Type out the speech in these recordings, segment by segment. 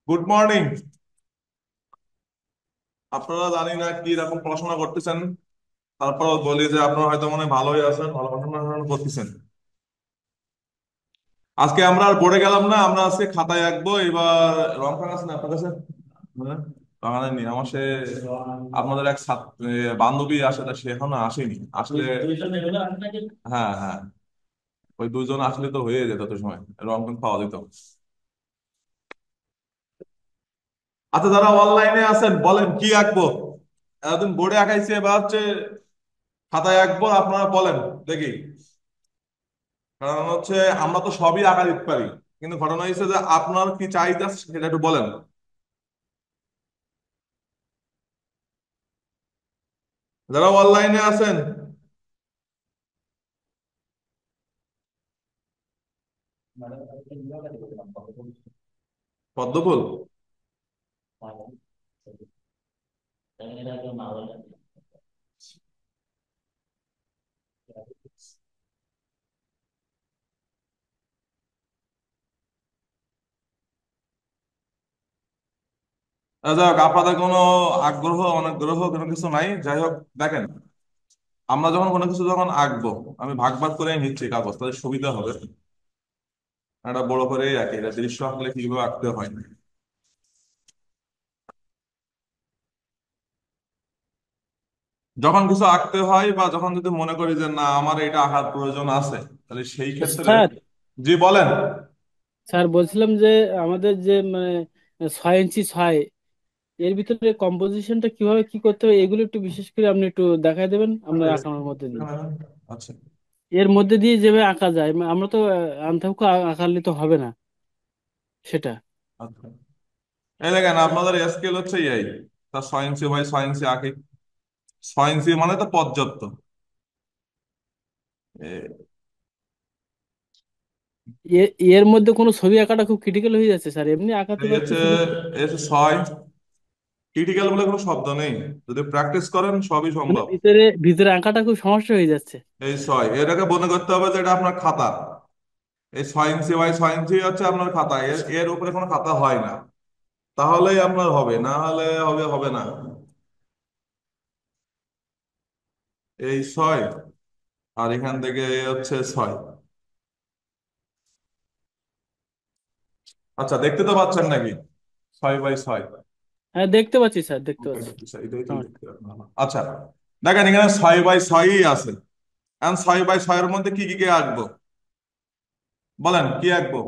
Good morning. আপনারা জানি না কি রকম পড়াশোনা করতেছেন। তারপর বলি যে আপনারা হয়তো মনে হয় ভালোই আছেন, ভালো পড়াশোনা করতেছেন। আজকে আমরা আর পড়ে গেলাম না, আমরা আজকে খাতায় আঁকবো এবার। রং ফাং আছে না আপনার কাছে? হ্যাঁ, বাগানে নেই আমার সে। আপনাদের এক বান্ধবী আসে, তা সে এখনো আসেনি আসলে। হ্যাঁ হ্যাঁ, ওই দুজন আসলে তো হয়ে যেত তো সময়, রং টং পাওয়া যেত। আচ্ছা, যারা অনলাইনে আছেন বলেন কি আঁকবো। এতদিন বোর্ডে আঁকাইছি, এবার হচ্ছে খাতায় আঁকবো, আপনারা বলেন দেখি। কারণ হচ্ছে আমরা তো সবই আঁকা দিতে পারি, কিন্তু ঘটনা হচ্ছে যে আপনার কি চাহিদা সেটা একটু বলেন। যারা অনলাইনে আছেন। পদ্মফুল। যাই হোক, আপনাদের কোনো আগ্রহ অনাগ্রহ কোনো কিছু নাই, যাই হোক দেখেন। আমরা যখন কোনো কিছু যখন আঁকবো, আমি ভাগ ভাগ করে নিচ্ছি কাগজ, তাদের সুবিধা হবে। একটা বড় করেই আঁকি, এটা দৃশ্য আঁকলে কিভাবে আঁকতে হয়। যখন কিছু আঁকতে হয় বা যখন যদি মনে করি যে না আমার এটা আঁকার প্রয়োজন আছে, তাহলে সেই ক্ষেত্রে। স্যার জি বলেন। স্যার বলছিলাম যে আমাদের যে মানে 6 ইঞ্চি 6 এর ভিতরে কম্পোজিশনটা কিভাবে কি করতে হবে এগুলো একটু বিশেষ করে আপনি একটু দেখাই দেবেন আপনার আঁকানোর মধ্যে দিয়ে। আচ্ছা এর মধ্যে দিয়ে যেভাবে আঁকা যায় আমরা তো আন্থাউকে আঁকালে তো হবে না সেটা। আচ্ছা, এই দেখেন আপনাদের স্কেল হচ্ছে এই, তা 6 ইঞ্চি বাই 6 ইঞ্চি আঁকি। 6 ইঞ্চি মানে তো পর্যাপ্ত। এ- এর মধ্যে কোনো ছবি আঁকাটা খুব ক্রিটিক্যাল হয়ে যাচ্ছে স্যার, এমনি আঁকাতে এই হচ্ছে পারতেছি কিন্তু এই হচ্ছে 6। ক্রিটিক্যাল বলে কোনো শব্দ নেই, যদি প্র্যাকটিস করেন সবই মানে সম্ভব। ভিতরে ভিতরে আঁকাটা খুব সমস্যা হয়ে যাচ্ছে। এই 6 এটাকে মনে করতে হবে যে এটা আপনার খাতা। এই 6 ইঞ্চি বাই 6 ইঞ্চি হচ্ছে আপনার খাতা, এর এর উপরে কোনো খাতা হয় না। তাহলেই আপনার হবে, না হলে হবে হবে না। এই 6, আর এখান থেকে এই হচ্ছে 6। আচ্ছা, দেখতে তো পাচ্ছেন নাকি? 6 বাই 6। হ্যাঁ দেখতে পাচ্ছি স্যার, দেখতে ওকে, পাচ্ছি। এটাই তো সমস্যা দেখতে হবে। আচ্ছা, দেখেন এখানে 6 বাই 6ই আছে। এখন 6 বাই 6-এর মধ্যে কি কি কি আঁকবো বলেন, কি আঁকবো?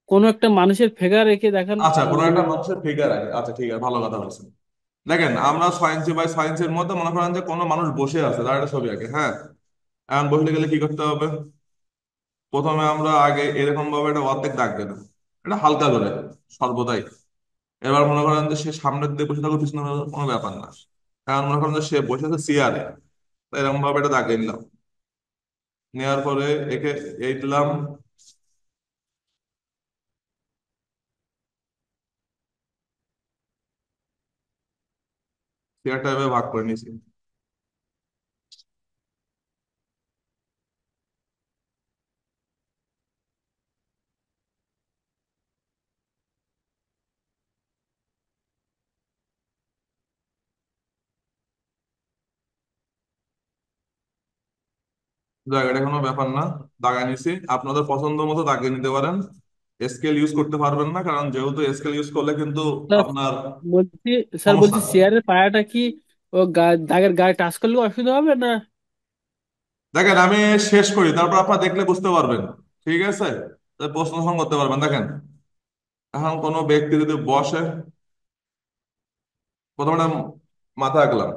কোনো একটা মানুষের ফিগার এঁকে দেখান আচ্ছা, কোনো মানে। একটা মানুষের ফিগার আছে, আচ্ছা ঠিক আছে, ভালো কথা বলছেন। দেখেন আমরা 6 ইঞ্চি বাই 6 ইঞ্চির মধ্যে মনে করেন যে কোনো মানুষ বসে আছে, তার একটা ছবি আঁকে, হ্যাঁ। এখন বসলে গেলে কি করতে হবে? প্রথমে আমরা আগে এরকম ভাবে একটা অর্ধেক দাগ দেবো, এটা হালকা করে, সর্বদাই। এবার মনে করেন যে সে সামনের দিকে বসে থাকুক পিছনে থাকুক, কোনো ব্যাপার না। এখন মনে করেন যে সে বসে আছে চেয়ারে, এরকম ভাবে এটা দাগ নিলাম। নেওয়ার পরে একে এই দিলাম। চেয়ারটা এভাবে ভাগ করে নিয়েছি। জায়গাটা কোনো ব্যাপার না, দাগায় নিছি। আপনাদের পছন্দ মতো দাগিয়ে নিতে পারেন। স্কেল ইউজ করতে পারবেন না, কারণ যেহেতু স্কেল ইউজ করলে কিন্তু স্যার আপনার বলছি স্যার সমস্যা। বলছি চেয়ারের পায়াটা কি ও দাগের গায়ে টাচ করলে অসুবিধা হবে না? দেখেন আমি শেষ করি, তারপর আপনারা দেখলে বুঝতে পারবেন। ঠিক আছে, তাহলে প্রশ্ন তখন করতে পারবেন। দেখেন, এখন কোনো ব্যক্তি যদি বসে, প্রথমে মাথা আঁকলাম।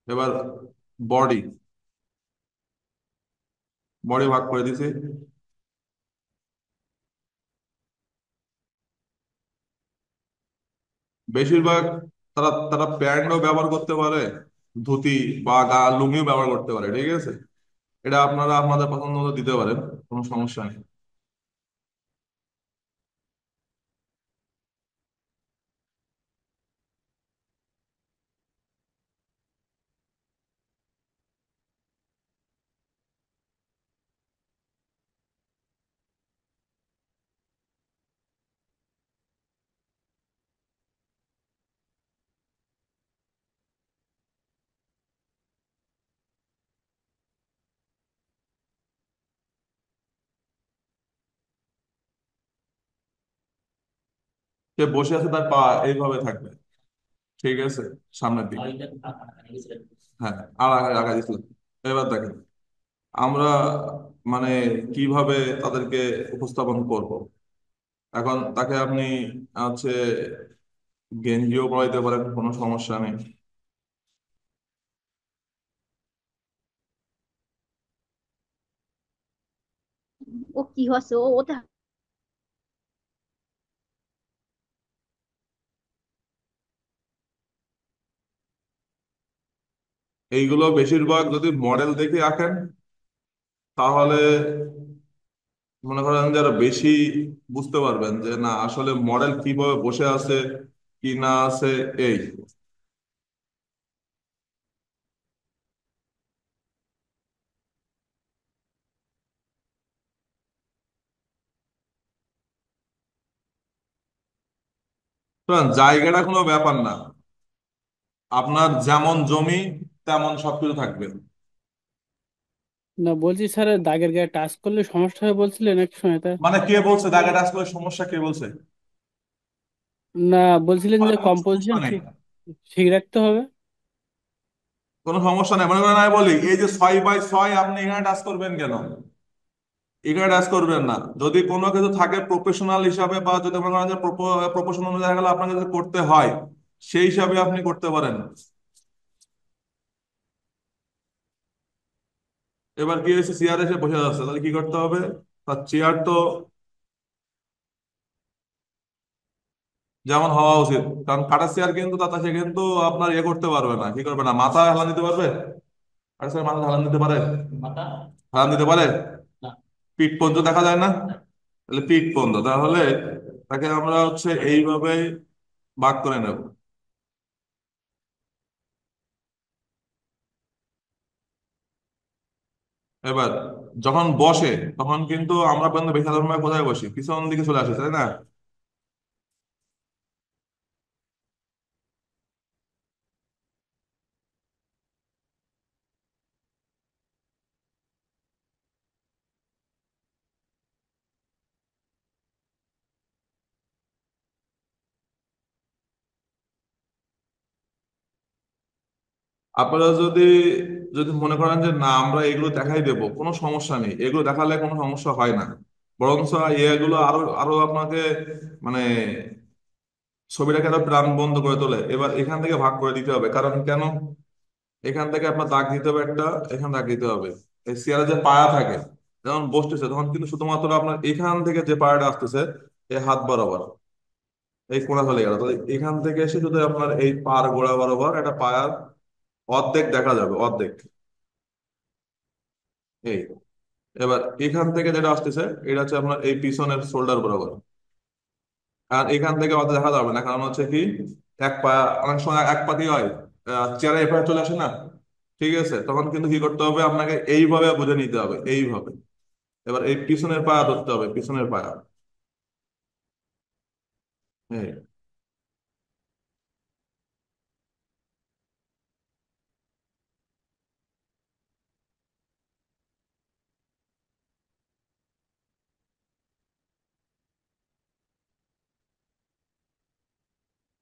এবার বডি, বডি ভাগ করে দিছি। বেশিরভাগ তারা তারা প্যান্টও ব্যবহার করতে পারে, ধুতি বা লুঙ্গিও ব্যবহার করতে পারে, ঠিক আছে। এটা আপনারা আপনাদের পছন্দ মতো দিতে পারেন, কোনো সমস্যা নেই। সে বসে আছে, তার পা এইভাবে থাকবে, ঠিক আছে, সামনের দিকে। হ্যাঁ, আর আগে আগে দিছিলাম। এবার দেখেন আমরা মানে কিভাবে তাদেরকে উপস্থাপন করব। এখন তাকে আপনি হচ্ছে গেঞ্জিও পরাইতে পারেন, কোনো সমস্যা নেই। ও কি হচ্ছে, ও ওতে এইগুলো বেশিরভাগ যদি মডেল দেখে আঁকেন, তাহলে মনে করেন যে আরো বেশি বুঝতে পারবেন যে না আসলে মডেল কিভাবে বসে আছে কি না আছে। এই শুনুন, জায়গাটা কোনো ব্যাপার না, আপনার যেমন জমি তেমন সবকিছু থাকবে। না বলছি স্যার, দাগের গায়ে টাচ করলে সমস্যা হয় বলছিলেন এক সময় তা। মানে কে বলছে দাগে টাচ করে সমস্যা, কে বলছে? না, বলছিলেন তাহলে যে কোনো সমস্যা কম্পোজিশন নেই, ঠিক ঠিক রাখতে হবে। কোনো সমস্যা নেই। মনে করেন আমি বলি এই যে 6x6, আপনি এখানে টাচ করবেন কেন? এখানে টাচ করবেন না। যদি কোনো কিছু থাকে প্রফেশনাল হিসাবে, বা যদি মনে করেন যে প্রফেশনাল অনুযায়ী গেলে আপনাকে যদি করতে হয়, সেই হিসাবে আপনি করতে পারেন। এবার কি হয়েছে, চেয়ার এসে বসে যাচ্ছে, তাহলে কি করতে হবে? তার চেয়ার তো যেমন হওয়া উচিত, কারণ কাটা চেয়ার কিন্তু তাতে সে কিন্তু আপনার ইয়ে করতে পারবে না, কি করবে না, মাথা হেলান দিতে পারবে? কাটা চেয়ার মাথা হেলান দিতে পারে? হেলান দিতে পারে? পিঠ পর্যন্ত দেখা যায় না? তাহলে পিঠ পর্যন্ত, তাহলে তাকে আমরা হচ্ছে এইভাবে ভাগ করে নেব। এবার যখন বসে, তখন কিন্তু আমরা কিন্তু বেশি সাধারণভাবে কোথায় বসি, পিছন দিকে চলে আসে, তাই না? আপনারা যদি যদি মনে করেন যে না আমরা এগুলো দেখাই দেব, কোনো সমস্যা নেই, এগুলো দেখালে কোনো সমস্যা হয় না। বরঞ্চ এগুলো আরো আরো আপনাকে মানে ছবিটাকে আরো প্রাণ বন্ধ করে তোলে। এবার এখান থেকে ভাগ করে দিতে হবে, কারণ কেন, এখান থেকে আপনার দাগ দিতে হবে একটা, এখানে দাগ দিতে হবে। এই চেয়ারে যে পায়া থাকে, যখন বসতেছে তখন কিন্তু শুধুমাত্র আপনার এখান থেকে যে পায়াটা আসতেছে, এই হাত বরাবর এই কোণা চলে গেল, তাহলে এখান থেকে এসে যদি আপনার এই পার গোড়া বরাবর একটা পায়ার অর্ধেক দেখা যাবে, অর্ধেক। এই এবার এখান থেকে যেটা আসতেছে, এটা হচ্ছে আপনার এই পিছনের শোল্ডার বরাবর। আর এখান থেকে অত দেখা যাবে না, কারণ হচ্ছে কি, এক পা, অনেক সময় এক পা কি হয়, চেয়ারে এভাবে চলে আসে না, ঠিক আছে, তখন কিন্তু কি করতে হবে, আপনাকে এইভাবে বুঝে নিতে হবে, এইভাবে। এবার এই পিছনের পায়া ধরতে হবে, পিছনের পায়া। এই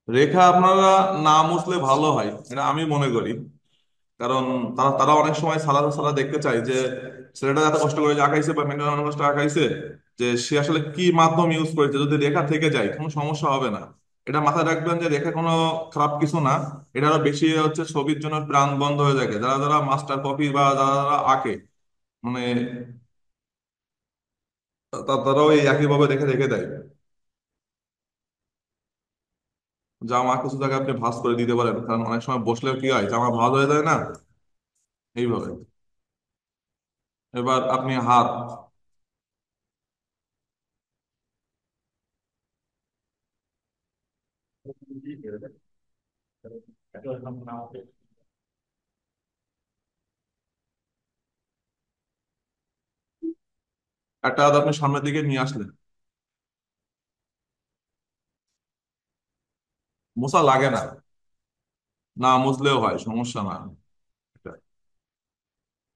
রেখা আপনারা না মুছলে ভালো হয়, এটা আমি মনে করি। কারণ তারা তারা অনেক সময় সালা সালা দেখতে চায় যে ছেলেটা এত কষ্ট করে যে আঁকাইছে বা মেয়েটা অনেক কষ্ট আঁকাইছে, যে সে আসলে কি মাধ্যম ইউজ করেছে। যদি রেখা থেকে যায় কোনো সমস্যা হবে না। এটা মাথায় রাখবেন যে রেখা কোনো খারাপ কিছু না। এটা আরো বেশি হচ্ছে ছবির জন্য প্রাণ বন্ধ হয়ে থাকে, যারা যারা মাস্টার কপি বা যারা যারা আঁকে, মানে তারাও এই একইভাবে রেখে রেখে দেয়। জামা কিছু জায়গায় আপনি ভাঁজ করে দিতে পারেন, কারণ অনেক সময় বসলে কি হয়, জামা ভাঁজ হয়ে যায় না, এইভাবে। এবার আপনি হাত, একটা হাত আপনি সামনের দিকে নিয়ে আসলেন, মোছা লাগে না, না মুছলেও হয়, সমস্যা না। এটা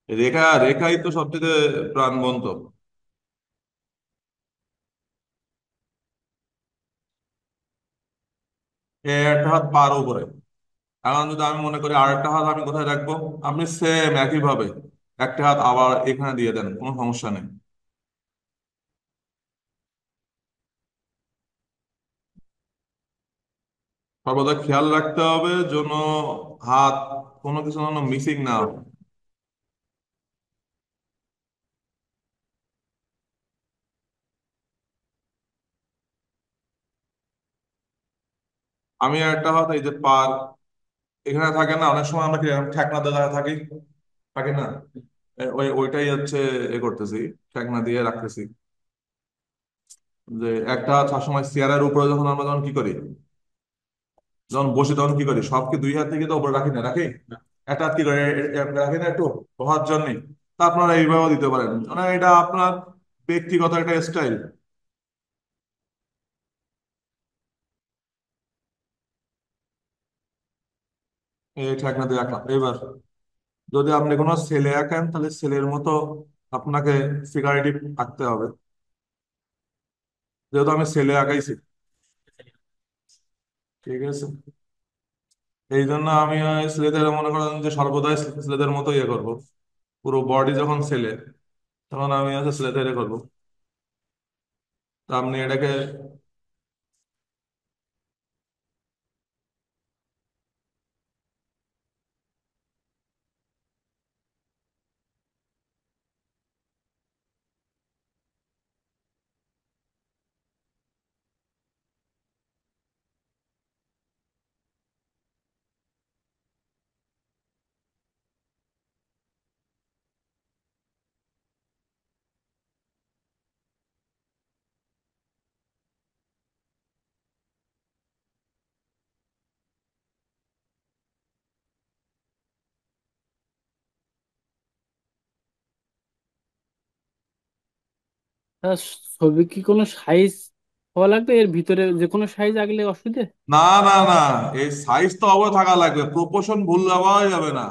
রেখা, রেখাই তো সবচেয়ে প্রাণবন্ত। এই একটা হাত পার উপরে। এখন যদি আমি মনে করি আর একটা হাত আমি কোথায় রাখবো, আপনি সেম একই ভাবে একটা হাত আবার এখানে দিয়ে দেন, কোনো সমস্যা নেই। সর্বদা খেয়াল রাখতে হবে যেন হাত কোনো কিছু যেন মিসিং না হয়। আমি একটা হাত এই যে পার এখানে থাকে না, অনেক সময় আমরা কি ঠেকনা দেওয়া থাকি, থাকে না, ওইটাই হচ্ছে এ করতেছি, ঠেকনা দিয়ে রাখতেছি। যে একটা হাত সবসময় চেয়ারের উপরে যখন আমরা যখন কি করি, যখন বসি তখন কি করি, সব কি দুই হাত থেকে তো উপরে রাখি না, রাখি একটা হাত কি করে রাখি না একটু বহার জন্য। তা আপনারা এইভাবে দিতে পারেন, মানে এটা আপনার ব্যক্তিগত একটা স্টাইল। এই ঠেকনা দিয়ে রাখলাম। এবার যদি আপনি কোনো ছেলে আঁকেন তাহলে ছেলের মতো আপনাকে ফিগারেটিভ আঁকতে হবে, যেহেতু আমি ছেলে আঁকাইছি। ঠিক আছে, এই জন্য আমি ছেলেদের মনে করেন যে সর্বদাই ছেলেদের মতো ইয়ে করবো, পুরো বডি যখন ছেলে তখন আমি হচ্ছে ছেলেদের ইয়ে করবো। তা আপনি এটাকে স্যার, ছবি কি কোনো সাইজ হওয়া লাগবে? এর ভিতরে যে কোনো সাইজ আগলে অসুবিধে? না না না, এই সাইজ তো অবশ্যই থাকা লাগবে, প্রপোর্শন ভুল দেওয়াই যাবে না।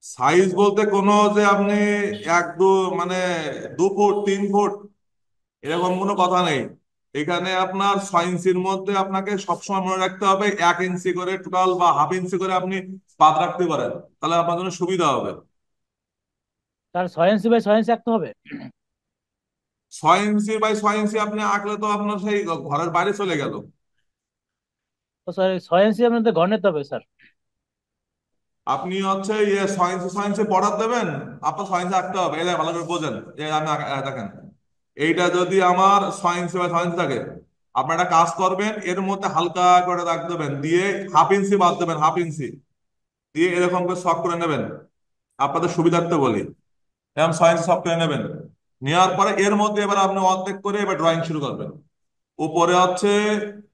সাইজ বলতে কোনো যে আপনি এক দু মানে 2 ফুট 3 ফুট এরকম কোনো কথা নেই। এখানে আপনার 6 ইঞ্চির মধ্যে আপনাকে সবসময় মনে রাখতে হবে 1 ইঞ্চি করে টোটাল বা হাফ ইঞ্চি করে আপনি বাদ রাখতে পারেন, তাহলে আপনার জন্য সুবিধা হবে। তার 6 ইঞ্চি বাই 6 ইঞ্চি আঁকতে হবে? 6 ইঞ্চি বাই 6 ইঞ্চি আপনি আঁকলে তো আপনার সেই ঘরের বাইরে চলে গেল। তো স্যার 6 ইঞ্চি আপনাদের ঘর নিতে হবে স্যার? আপনি হচ্ছে ইয়ে 6 ইঞ্চি বর্ডার দেবেন, আপনার 6 ইঞ্চি আঁকতে হবে, এটা ভালো করে বোঝেন। আমি দেখেন, এইটা যদি আমার 6 ইঞ্চি বাই 6 ইঞ্চি থাকে, আপনি একটা কাজ করবেন, এর মধ্যে হালকা করে দাগ দেবেন, দিয়ে হাফ ইঞ্চি বাদ দেবেন, হাফ ইঞ্চি দিয়ে এরকম করে শক করে নেবেন। আপনাদের সুবিধার্থে বলি, এরকম 6 ইঞ্চি শক করে নেবেন। নেওয়ার পরে এর মধ্যে এবার আপনি অর্ধেক করে এবার ড্রয়িং শুরু করবেন। উপরে হচ্ছে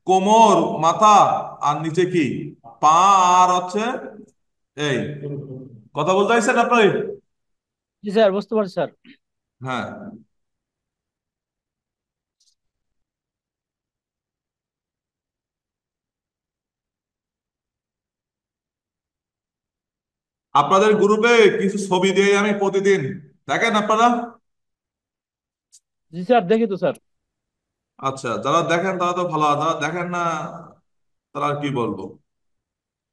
কোমর, মাথা, আর নিচে কি পা, আর হচ্ছে এই, কথা বলতে চাইছেন আপনি? জি স্যার, বুঝতে পারছি স্যার। হ্যাঁ, আপনাদের গ্রুপে কিছু ছবি দিয়ে আমি প্রতিদিন, দেখেন আপনারা? জি স্যার, দেখি তো স্যার। আচ্ছা, যারা দেখেন তারা তো ভালো, আর যারা দেখেন না তারা আর কি বলবো।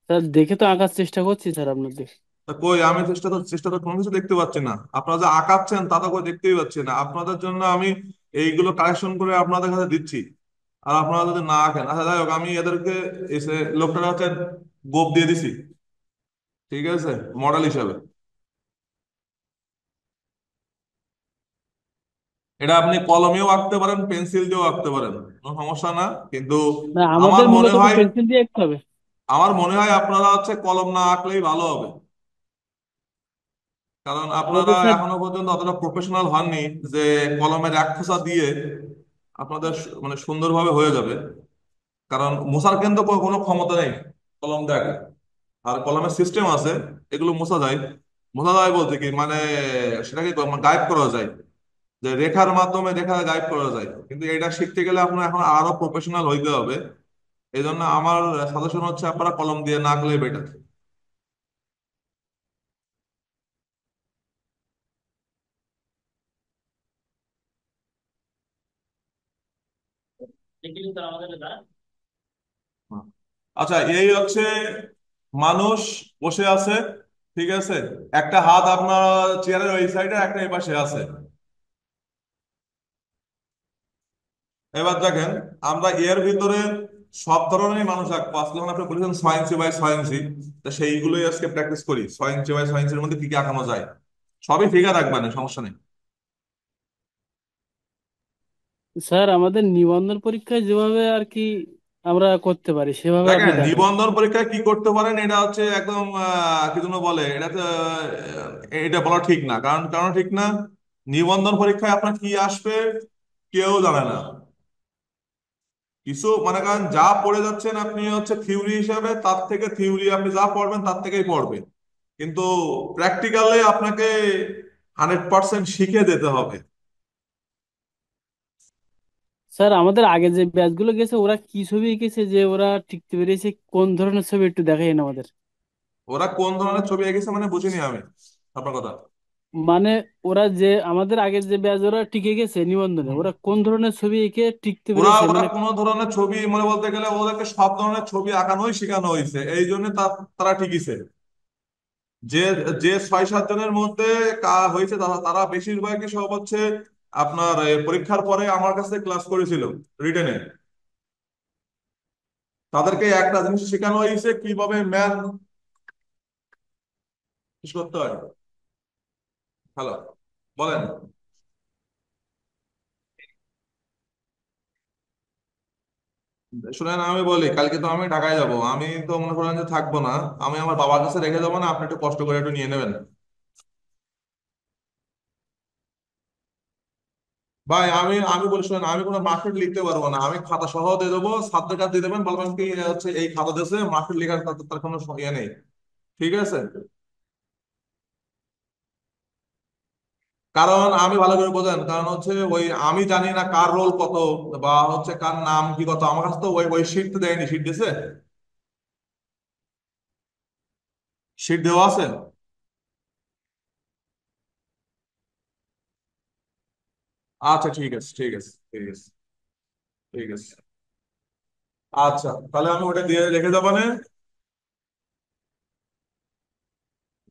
স্যার, দেখে তো আঁকার চেষ্টা করছি স্যার আপনাদের। তা কই, আমি চেষ্টা তো কোনো কিছু দেখতে পাচ্ছি না, আপনারা যে আঁকাচ্ছেন তা তো কই দেখতেই পাচ্ছি না। আপনাদের জন্য আমি এইগুলো কালেকশন করে আপনাদের কাছে দিচ্ছি, আর আপনারা যদি না আঁকেন, আচ্ছা যাই হোক, আমি এদেরকে এসে লোকটার হচ্ছে গোপ দিয়ে দিছি, ঠিক আছে, মডেল হিসাবে। এটা আপনি কলমেও আঁকতে পারেন, পেন্সিল দিয়েও আঁকতে পারেন, কোনো সমস্যা না। কিন্তু না, আমার আমাদের মনে মূলত হয় পেন্সিল দিয়ে আঁকতে হবে। আপনারা হচ্ছে কলম না আঁকলেই ভালো হবে, কারণ আপনারা আমাদের স্যার, এখনো পর্যন্ত অতটা প্রফেশনাল হননি যে কলমের এক খোঁচা দিয়ে আপনাদের মানে সুন্দরভাবে হয়ে যাবে। কারণ মোছার কিন্তু কোনো ক্ষমতা নেই কলম দেখ, আর কলমের সিস্টেম আছে, এগুলো মোছা যায়। মোছা যায় বলতে কি মানে সেটাকে গাইড করা যায়, যে রেখার মাধ্যমে রেখা গাইড করা যায়, কিন্তু এটা শিখতে গেলে আপনার এখন আরো প্রফেশনাল হইতে হবে। এই জন্য আমার সাজেশন হচ্ছে আপনারা কলম দিয়ে না আঁকলে বেটার। হুম। আচ্ছা, এই হচ্ছে মানুষ বসে আছে, ঠিক আছে, একটা হাত আপনার চেয়ারের ওই সাইডে, একটা এই পাশে আছে। এবার দেখেন, আমরা এর ভিতরে সব ধরনের মানুষ আঁকবো। আসলে যখন আপনি বলেছেন 6 ইঞ্চি বাই 6 ইঞ্চি, তা সেইগুলোই আজকে প্র্যাকটিস করি। 6 ইঞ্চি বাই 6 ইঞ্চির মধ্যে কি কি আঁকানো যায়, সবই ফিগার আঁকবেন, সমস্যা নেই। স্যার আমাদের নিবন্ধন পরীক্ষায় যেভাবে আর কি আমরা করতে পারি সেভাবে আপনি দেখেন, দেখাবেন। নিবন্ধন পরীক্ষায় কি করতে পারেন এটা হচ্ছে একদম কি জন্য বলে এটাতে, এটা বলা ঠিক না। কারণ কারণ ঠিক না, নিবন্ধন পরীক্ষায় আপনার কি আসবে কেউ জানে না। কিছু মনে করেন যা পড়ে যাচ্ছেন আপনি হচ্ছে থিওরি হিসাবে, তার থেকে থিওরি আপনি যা পড়বেন তার থেকেই পড়বেন, কিন্তু প্র্যাকটিক্যালে আপনাকে 100% শিখে যেতে হবে। স্যার আমাদের আগে যে ব্যাচগুলো গেছে ওরা কি ছবি এঁকেছে যে ওরা টিকতে পেরেছে, কোন ধরনের ছবি একটু দেখাই আমাদের। ওরা কোন ধরনের ছবি এঁকেছে মানে বুঝিনি আমি আপনার কথা। মানে ওরা যে আমাদের আগের যে ব্যাচ ওরা টিকে গেছে নিবন্ধনে, হুম। ওরা কোন ধরনের ছবি এঁকে টিকতে ওরা পেরেছে ওরা মানে। কোনো ধরনের ছবি মানে বলতে গেলে ওদেরকে সব ধরনের ছবি আঁকানোই শেখানো হয়েছে, এই জন্য তারা ঠিকইছে। যে যে 6-7 জনের মধ্যে হয়েছে, তারা তারা বেশিরভাগই সব হচ্ছে আপনার পরীক্ষার পরে আমার কাছে ক্লাস করেছিল রিটেনে। তাদেরকে একটা জিনিস শেখানো হয়েছে কিভাবে ম্যাথ করতে হয়। হ্যালো, বলেন। শুনেন, আমি বলি, কালকে তো আমি ঢাকায় যাব, আমি তো মনে করেন যে থাকবো না। আমি আমার বাবার কাছে রেখে যাবো না, আপনি একটু কষ্ট করে একটু নিয়ে নেবেন। ভাই, আমি আমি বলি, শুনেন, আমি কোনো মার্কশিট লিখতে পারবো না। আমি খাতা সহ দিয়ে দেবো, ছাত্রের কাছে দিয়ে দেবেন, বলবেন কি হচ্ছে এই খাতা দিয়েছে, মার্কশিট লেখার তার কোনো ইয়ে নেই। ঠিক আছে? কারণ আমি ভালো করে বোঝেন, কারণ হচ্ছে ওই আমি জানি না কার রোল কত, বা হচ্ছে কার নাম কি কত। আমার কাছে তো ওই ওই শিট তো দেয়নি, শিট দিছে, শিট দেওয়া আছে। আচ্ছা, ঠিক আছে, ঠিক আছে, ঠিক আছে, ঠিক আছে। আচ্ছা, তাহলে আমি ওটা দিয়ে রেখে যাবো না।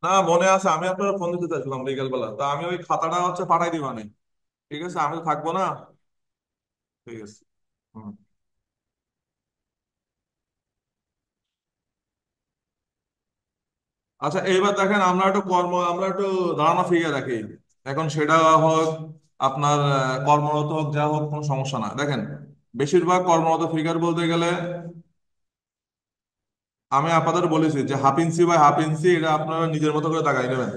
না, মনে আছে, আমি আপনার ফোন দিতে চাইছিলাম বিকেল বেলা, তা আমি ওই খাতাটা হচ্ছে পাঠাই দিবানে। ঠিক আছে, আমি তো থাকবো না। ঠিক আছে। হুম। আচ্ছা, এইবার দেখেন, আমরা একটু ধারণা ফিগার রাখি। এখন সেটা হোক আপনার কর্মরত হোক, যা হোক, কোনো সমস্যা না। দেখেন, বেশিরভাগ কর্মরত ফিগার বলতে গেলে আমি আপনাদের বলেছি যে half inch by half inch, এটা আপনারা নিজের মতো করে দাগাই নেবেন।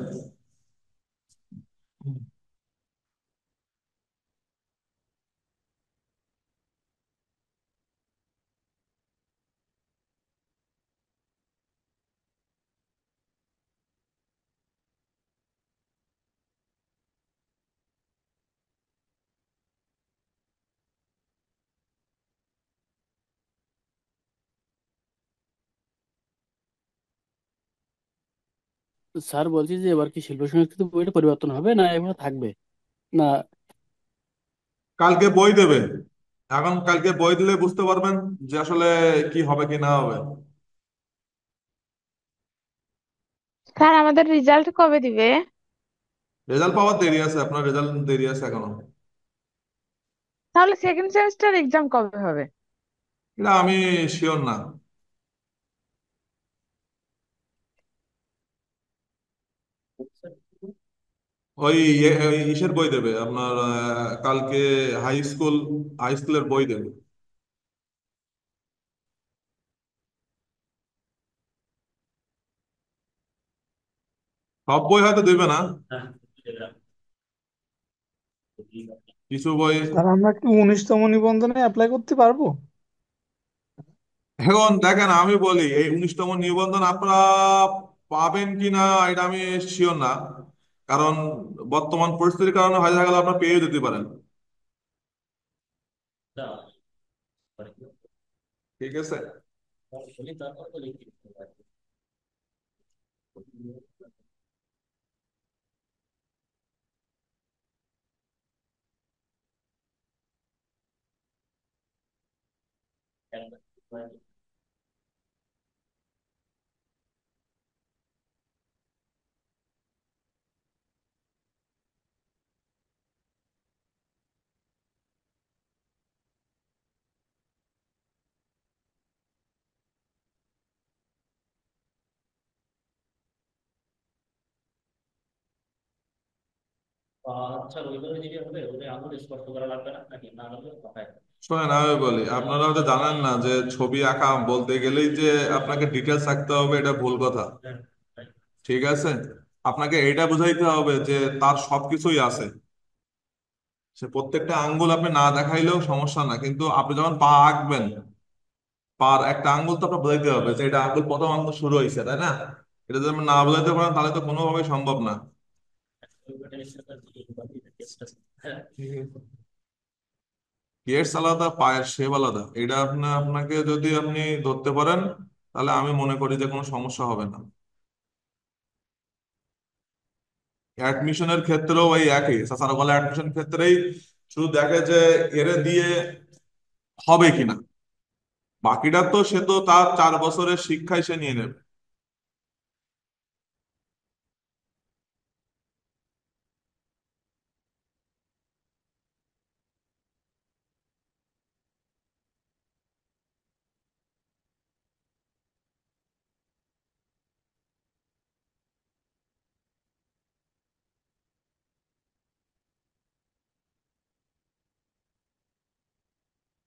স্যার বলছি যে এবার কি শিল্প সংস্কৃতি বইটা পরিবর্তন হবে না এভাবে থাকবে না? কালকে বই দেবে। এখন কালকে বই দিলে বুঝতে পারবেন যে আসলে কি হবে কি না হবে। স্যার আমাদের রেজাল্ট কবে দিবে? রেজাল্ট পাওয়ার দেরি আছে, আপনার রেজাল্ট দেরি আছে এখনো। তাহলে সেকেন্ড সেমিস্টার এক্সাম কবে হবে? এটা আমি শিওর না। ওই ইসের বই দেবে আপনার কালকে হাই স্কুলের বই দেবে। সব বই হয়তো দেবে না, কিছু বই। স্যার আমরা কি 19তম নিবন্ধনে অ্যাপ্লাই করতে পারবো? এখন দেখেন, আমি বলি, এই 19তম নিবন্ধন আপনারা পাবেন কিনা এটা আমি শিওর না। কারণ বর্তমান পরিস্থিতির কারণে হয়তো দেখা গেল আপনারা পেয়ে যেতে পারেন। ঠিক আছে। শোনেন আমি বলি, আপনারা হয়তো জানেন না যে ছবি আঁকা বলতে গেলেই যে আপনাকে ডিটেলস থাকতে হবে, এটা ভুল কথা। ঠিক আছে, আপনাকে এটা বুঝাইতে হবে যে তার সবকিছুই আছে। সে প্রত্যেকটা আঙ্গুল আপনি না দেখাইলেও সমস্যা না, কিন্তু আপনি যখন পা আঁকবেন, পার একটা আঙ্গুল তো আপনার বোঝাইতে হবে যে এটা আঙ্গুল, প্রথম আঙ্গুল শুরু হয়েছে, তাই না? এটা যদি আপনি না বোঝাইতে পারেন তাহলে তো কোনোভাবেই সম্ভব না। কেস আলাদা, পায়ের শেপ আলাদা, এটা আপনাকে যদি আপনি ধরতে পারেন তাহলে আমি মনে করি যে কোনো সমস্যা হবে না। অ্যাডমিশনের ক্ষেত্রেও ওই একই, স্যার বলে অ্যাডমিশন ক্ষেত্রেই শুধু দেখে যে এর দিয়ে হবে কিনা, বাকিটা তো সে তো তার 4 বছরের শিক্ষাই সে নিয়ে নেবে।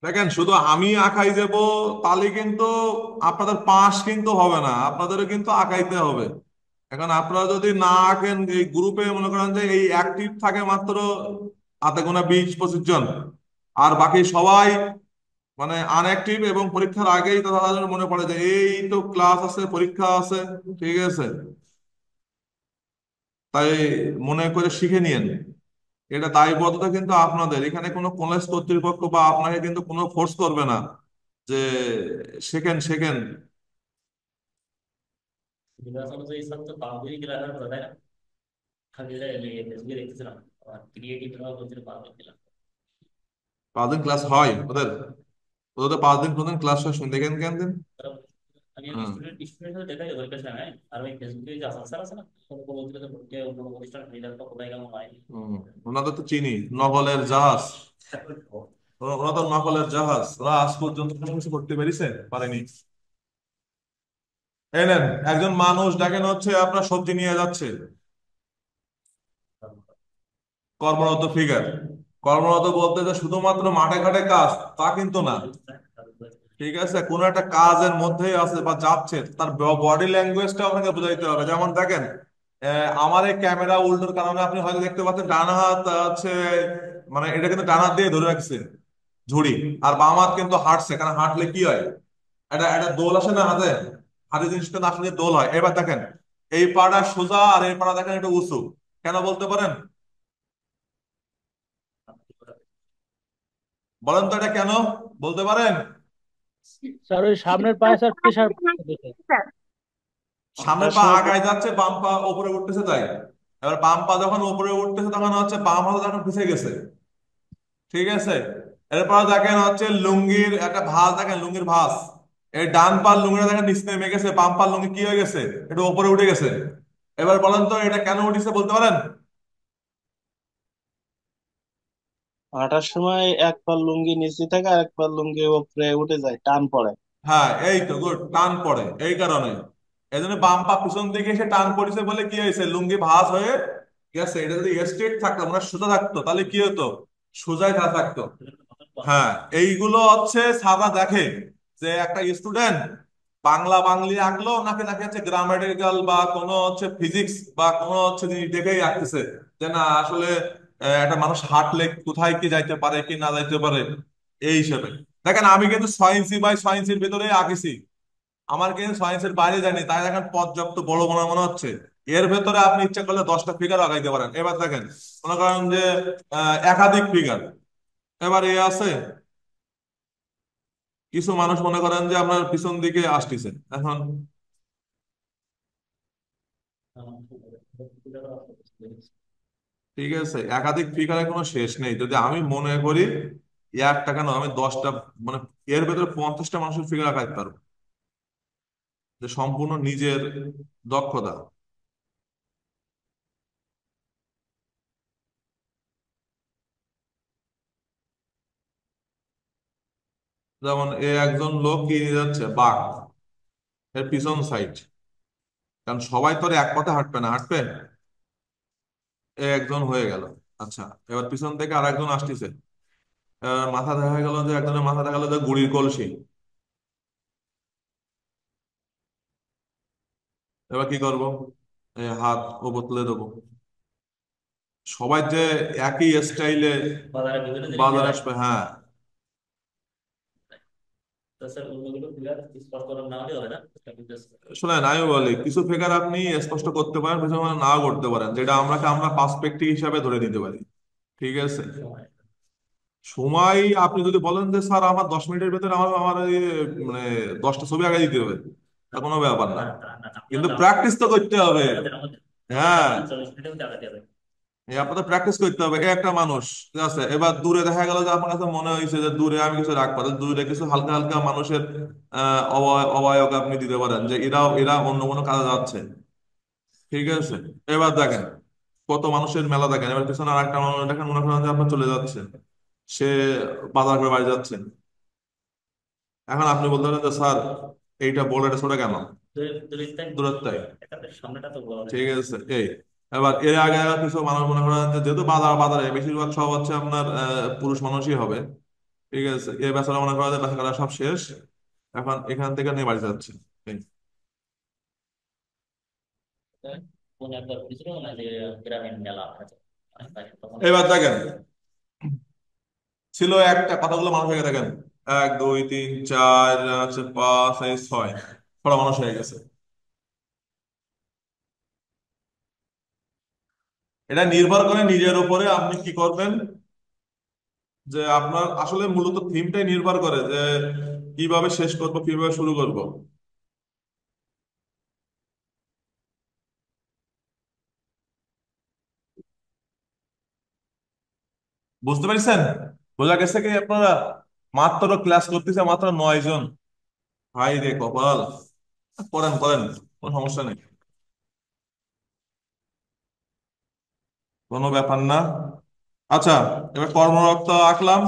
দেখেন, শুধু আমি আঁকাই দেব তাহলে কিন্তু আপনাদের পাস কিন্তু হবে না, আপনাদেরও কিন্তু আঁকাইতে হবে। এখন আপনারা যদি না আঁকেন, এই গ্রুপে মনে করেন যে এই অ্যাক্টিভ থাকে মাত্র হাতে গোনা 20-25 জন, আর বাকি সবাই মানে আনঅ্যাক্টিভ, এবং পরীক্ষার আগেই তো তাদের মনে পড়ে যে এই তো ক্লাস আছে, পরীক্ষা আছে। ঠিক আছে, তাই মনে করে শিখে নিয়েন। এটা দায়বদ্ধতা কিন্তু আপনাদের, এখানে কোনো কলেজ কর্তৃপক্ষ বা আপনাকে কিন্তু কোনো ফোর্স করবে না যে শেখেন শেখেন। পাঁচ দিন ক্লাস হয় ওদের? ওদের তো 5 দিন কোনদিন ক্লাস হয়, শুনে দেখেন কেন দিন। হ্যাঁ। হুম, ওনাদের তো চিনি, নকলের জাহাজ। ওরা তো নকলের জাহাজ, ওরা আজ পর্যন্ত কোনো কিছু করতে পেরেছে? পারেনি। এই নেন, একজন মানুষ দেখেন হচ্ছে আপনার সবজি নিয়ে যাচ্ছে, কর্মরত ফিগার। কর্মরত বলতে যে শুধুমাত্র মাঠে ঘাটে কাজ তা কিন্তু না। ঠিক আছে, কোন একটা কাজের মধ্যেই আছে বা যাচ্ছে, তার বডি ল্যাঙ্গুয়েজটা আপনাকে বুঝাইতে হবে। যেমন দেখেন, আমার এই ক্যামেরা উল্টোর কারণে আপনি হয়তো দেখতে পাচ্ছেন ডান হাত আছে, মানে এটা কিন্তু ডান হাত দিয়ে ধরে রাখছে ঝুড়ি, আর বাম হাত কিন্তু হাঁটছে। কারণ হাঁটলে কি হয়, এটা একটা দোল আসে না হাতে, হাতে জিনিসটা না আসলে দোল হয়। এবার দেখেন, এই পাটা সোজা আর এই পাটা দেখেন একটু উঁচু, কেন বলতে পারেন? বলেন তো এটা কেন, বলতে পারেন? স্যার ওই সামনের পায়ে স্যার প্রেশার দেখে। সামনের পা আগায় যাচ্ছে, বাম পা উপরে উঠতেছে, তাই। এবার বাম পা যখন উপরে উঠতেছে তখন হচ্ছে বাম হাত তখন পিছিয়ে গেছে। ঠিক আছে, এরপর দেখেন হচ্ছে লুঙ্গির একটা ভাঁজ, দেখেন লুঙ্গির ভাঁজ, এই ডান পার লুঙ্গিটা দেখেন নিচে নেমে গেছে, বাম পার লুঙ্গি কি হয়ে গেছে, একটু উপরে উঠে গেছে। এবার বলেন তো এটা কেন উঠেছে, বলতে পারেন? হাঁটার সময় এক পার লুঙ্গি নিচে থাকে আর এক পার লুঙ্গি উপরে উঠে যায়, টান পড়ে। হ্যাঁ, এই তো গুড, টান পড়ে এই কারণে। এই জন্য বাম পা পিছন দিকে এসে টান পড়েছে বলে কি হয়েছে, লুঙ্গি ভাঁজ হয়ে গেছে। এটা যদি স্ট্রেট থাকতো, মানে সোজা থাকতো, তাহলে কি হতো, সোজাই থাকতো। হ্যাঁ, এইগুলো হচ্ছে সাদা দেখে যে একটা স্টুডেন্ট বাংলা বাংলি আঁকলো নাকি নাকি হচ্ছে গ্রামাটিক্যাল বা কোনো হচ্ছে ফিজিক্স বা কোনো হচ্ছে জিনিস দেখেই আঁকতেছে, যে না আসলে একটা মানুষ হাঁটলে কোথায় কি যাইতে পারে কি না যাইতে পারে, এই হিসেবে। দেখেন, আমি কিন্তু 6 ইঞ্চি বাই 6 ইঞ্চির ভিতরে আঁকেছি, আমার কিন্তু 6 ইঞ্চির বাইরে যায়নি, তাই দেখেন পর্যাপ্ত বড় মনে মনে হচ্ছে। এর ভেতরে আপনি ইচ্ছা করলে 10টা ফিগার আঁকাইতে পারেন। এবার দেখেন, মনে করেন যে একাধিক ফিগার। এবার এ আছে, কিছু মানুষ মনে করেন যে আপনার পিছন দিকে আসতেছে এখন। ঠিক আছে, একাধিক ফিগারের কোনো শেষ নেই যদি আমি মনে করি একটা কেন, আমি 10টা, মানে এর ভেতরে 50টা মানুষের ফিগার আঁকাইতে পারবো, যে সম্পূর্ণ নিজের দক্ষতা। যেমন একজন লোক কি নিয়ে যাচ্ছে, বাঘ, এর পিছন সাইড, কারণ সবাই তো আর এক পথে হাঁটবে না, হাঁটবে, একজন হয়ে গেল। আচ্ছা, এবার পিছন থেকে আর একজন আসতেছে, মাথা দেখা গেল যে একজনের মাথা দেখা গেল যে গুড়ির কলসি। এবার কি করব, হাত ও বদলে দেবো। সবাই যে একই স্টাইলে বাজারে বিভিন্ন জিনিস দিয়ে বাজারে রাখে। আসবে, হ্যাঁ। তাছাড়া অন্যগুলো ফিগার স্পষ্ট করা না হলে হবে না, এটা বুঝতেছি। শোনেন, আমি বলি কিছু ফিগার আপনি স্পষ্ট করতে পারেন, কিছু ফিগার নাও করতে পারেন, যেটা আমরা পার্সপেক্টিভ হিসাবে ধরে নিতে পারি। ঠিক আছে। সময় সময় আপনি যদি বলেন যে স্যার আমার 10 মিনিটের ভেতরে আমার আমার মানে 10টা ছবি আঁকা দিতে হবে, তা কোনো ব্যাপার না, না না না, আপনিও কিন্তু যাও, প্র্যাকটিস তো করতে হবে। আমাদের আমাদের হ্যাঁ, আমাদের 40 মিনিটের মধ্যে আগাতে হবে। আপনাদের প্র্যাকটিস করতে হবে। একটা মানুষ, ঠিক আছে, এবার দূরে দেখা গেল যে আপনার কাছে মনে হয়েছে যে দূরে আমি কিছু রাখবো, তাহলে দূরে কিছু হালকা হালকা মানুষের অবয়ব আপনি দিতে পারেন, যে এরা অন্য কোনো কাজে যাচ্ছে। ঠিক আছে। এবার দেখেন কত মানুষের মেলা, দেখেন এবার পিছনে আর একটা মানুষ দেখেন, মনে করেন যে আপনার চলে যাচ্ছে, সে বাজার করে বাড়ি যাচ্ছে। এখন আপনি বলতে পারেন যে স্যার এইটা বড়, এটা ছোট কেন, দূরত্ব দূরত্বাই। একাদের সামনেটা তো বড় ঠিক নাকি। আছে। এবার এর আগে কিছু মানুষ মনে করেন যে যেহেতু বাজারে বেশিরভাগ সব হচ্ছে আপনার পুরুষ মানুষই হবে। ঠিক আছে, এই বেচারা মনে করেন যে বেচারা সব শেষ, এখন এখান থেকে নিয়ে বাড়ি যাচ্ছে। এই। কোন একবার বলেছিল না যে গ্রামীণ মেলা আছে, তখন এবার দেখেন, ছিল একটা, কতগুলো মানুষ হয়ে গেছে দেখেন, 1 2 3 4 আছে 5 6, 6টা মানুষ হয়ে গেছে। এটা নির্ভর করে নিজের উপরে আপনি কি করবেন, যে আপনার আসলে মূলত থিমটাই নির্ভর করে যে কিভাবে শেষ করব, কিভাবে শুরু করব। বুঝতে পারছেন? বোঝা গেছে কি আপনারা? মাত্র ক্লাস করতেছে মাত্র 9 জন। হাই রে কপাল। করেন করেন, কোনো সমস্যা নেই, কোনো ব্যাপার না। আচ্ছা, এবার কর্মরত আঁকলাম,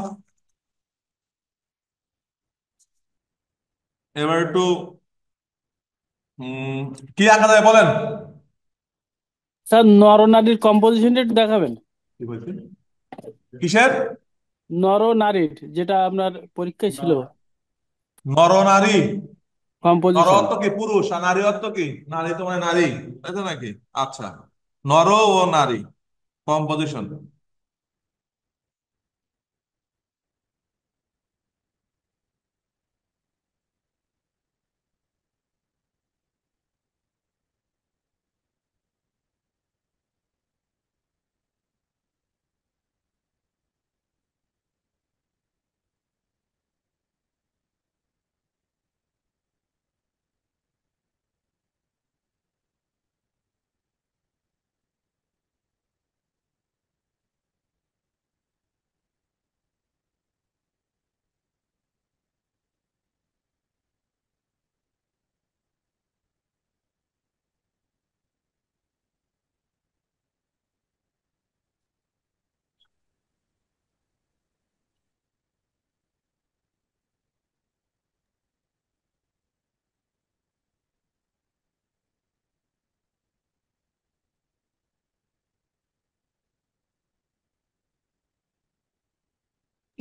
এবার একটু উম কি আঁকা যায় বলেন। স্যার নরনারীর কম্পোজিশনটা একটু দেখাবেন। কি বলছেন? কিসের? নরনারীর যেটা আপনার পরীক্ষায় ছিল, নরনারী। নর কম্পোজিশন। অর্থ কি পুরুষ, আর নারী অর্থ কি? নারী তো মানে নারী, তাই তো নাকি? আচ্ছা, নর ও নারী, কম্পোজিশন।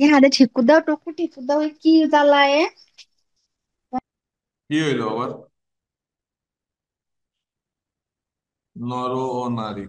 ইহারে ঠিকু দাও টুকু ঠিকু দাও এ কি জ্বালায় কি হইলো আবার? নর ও নারী।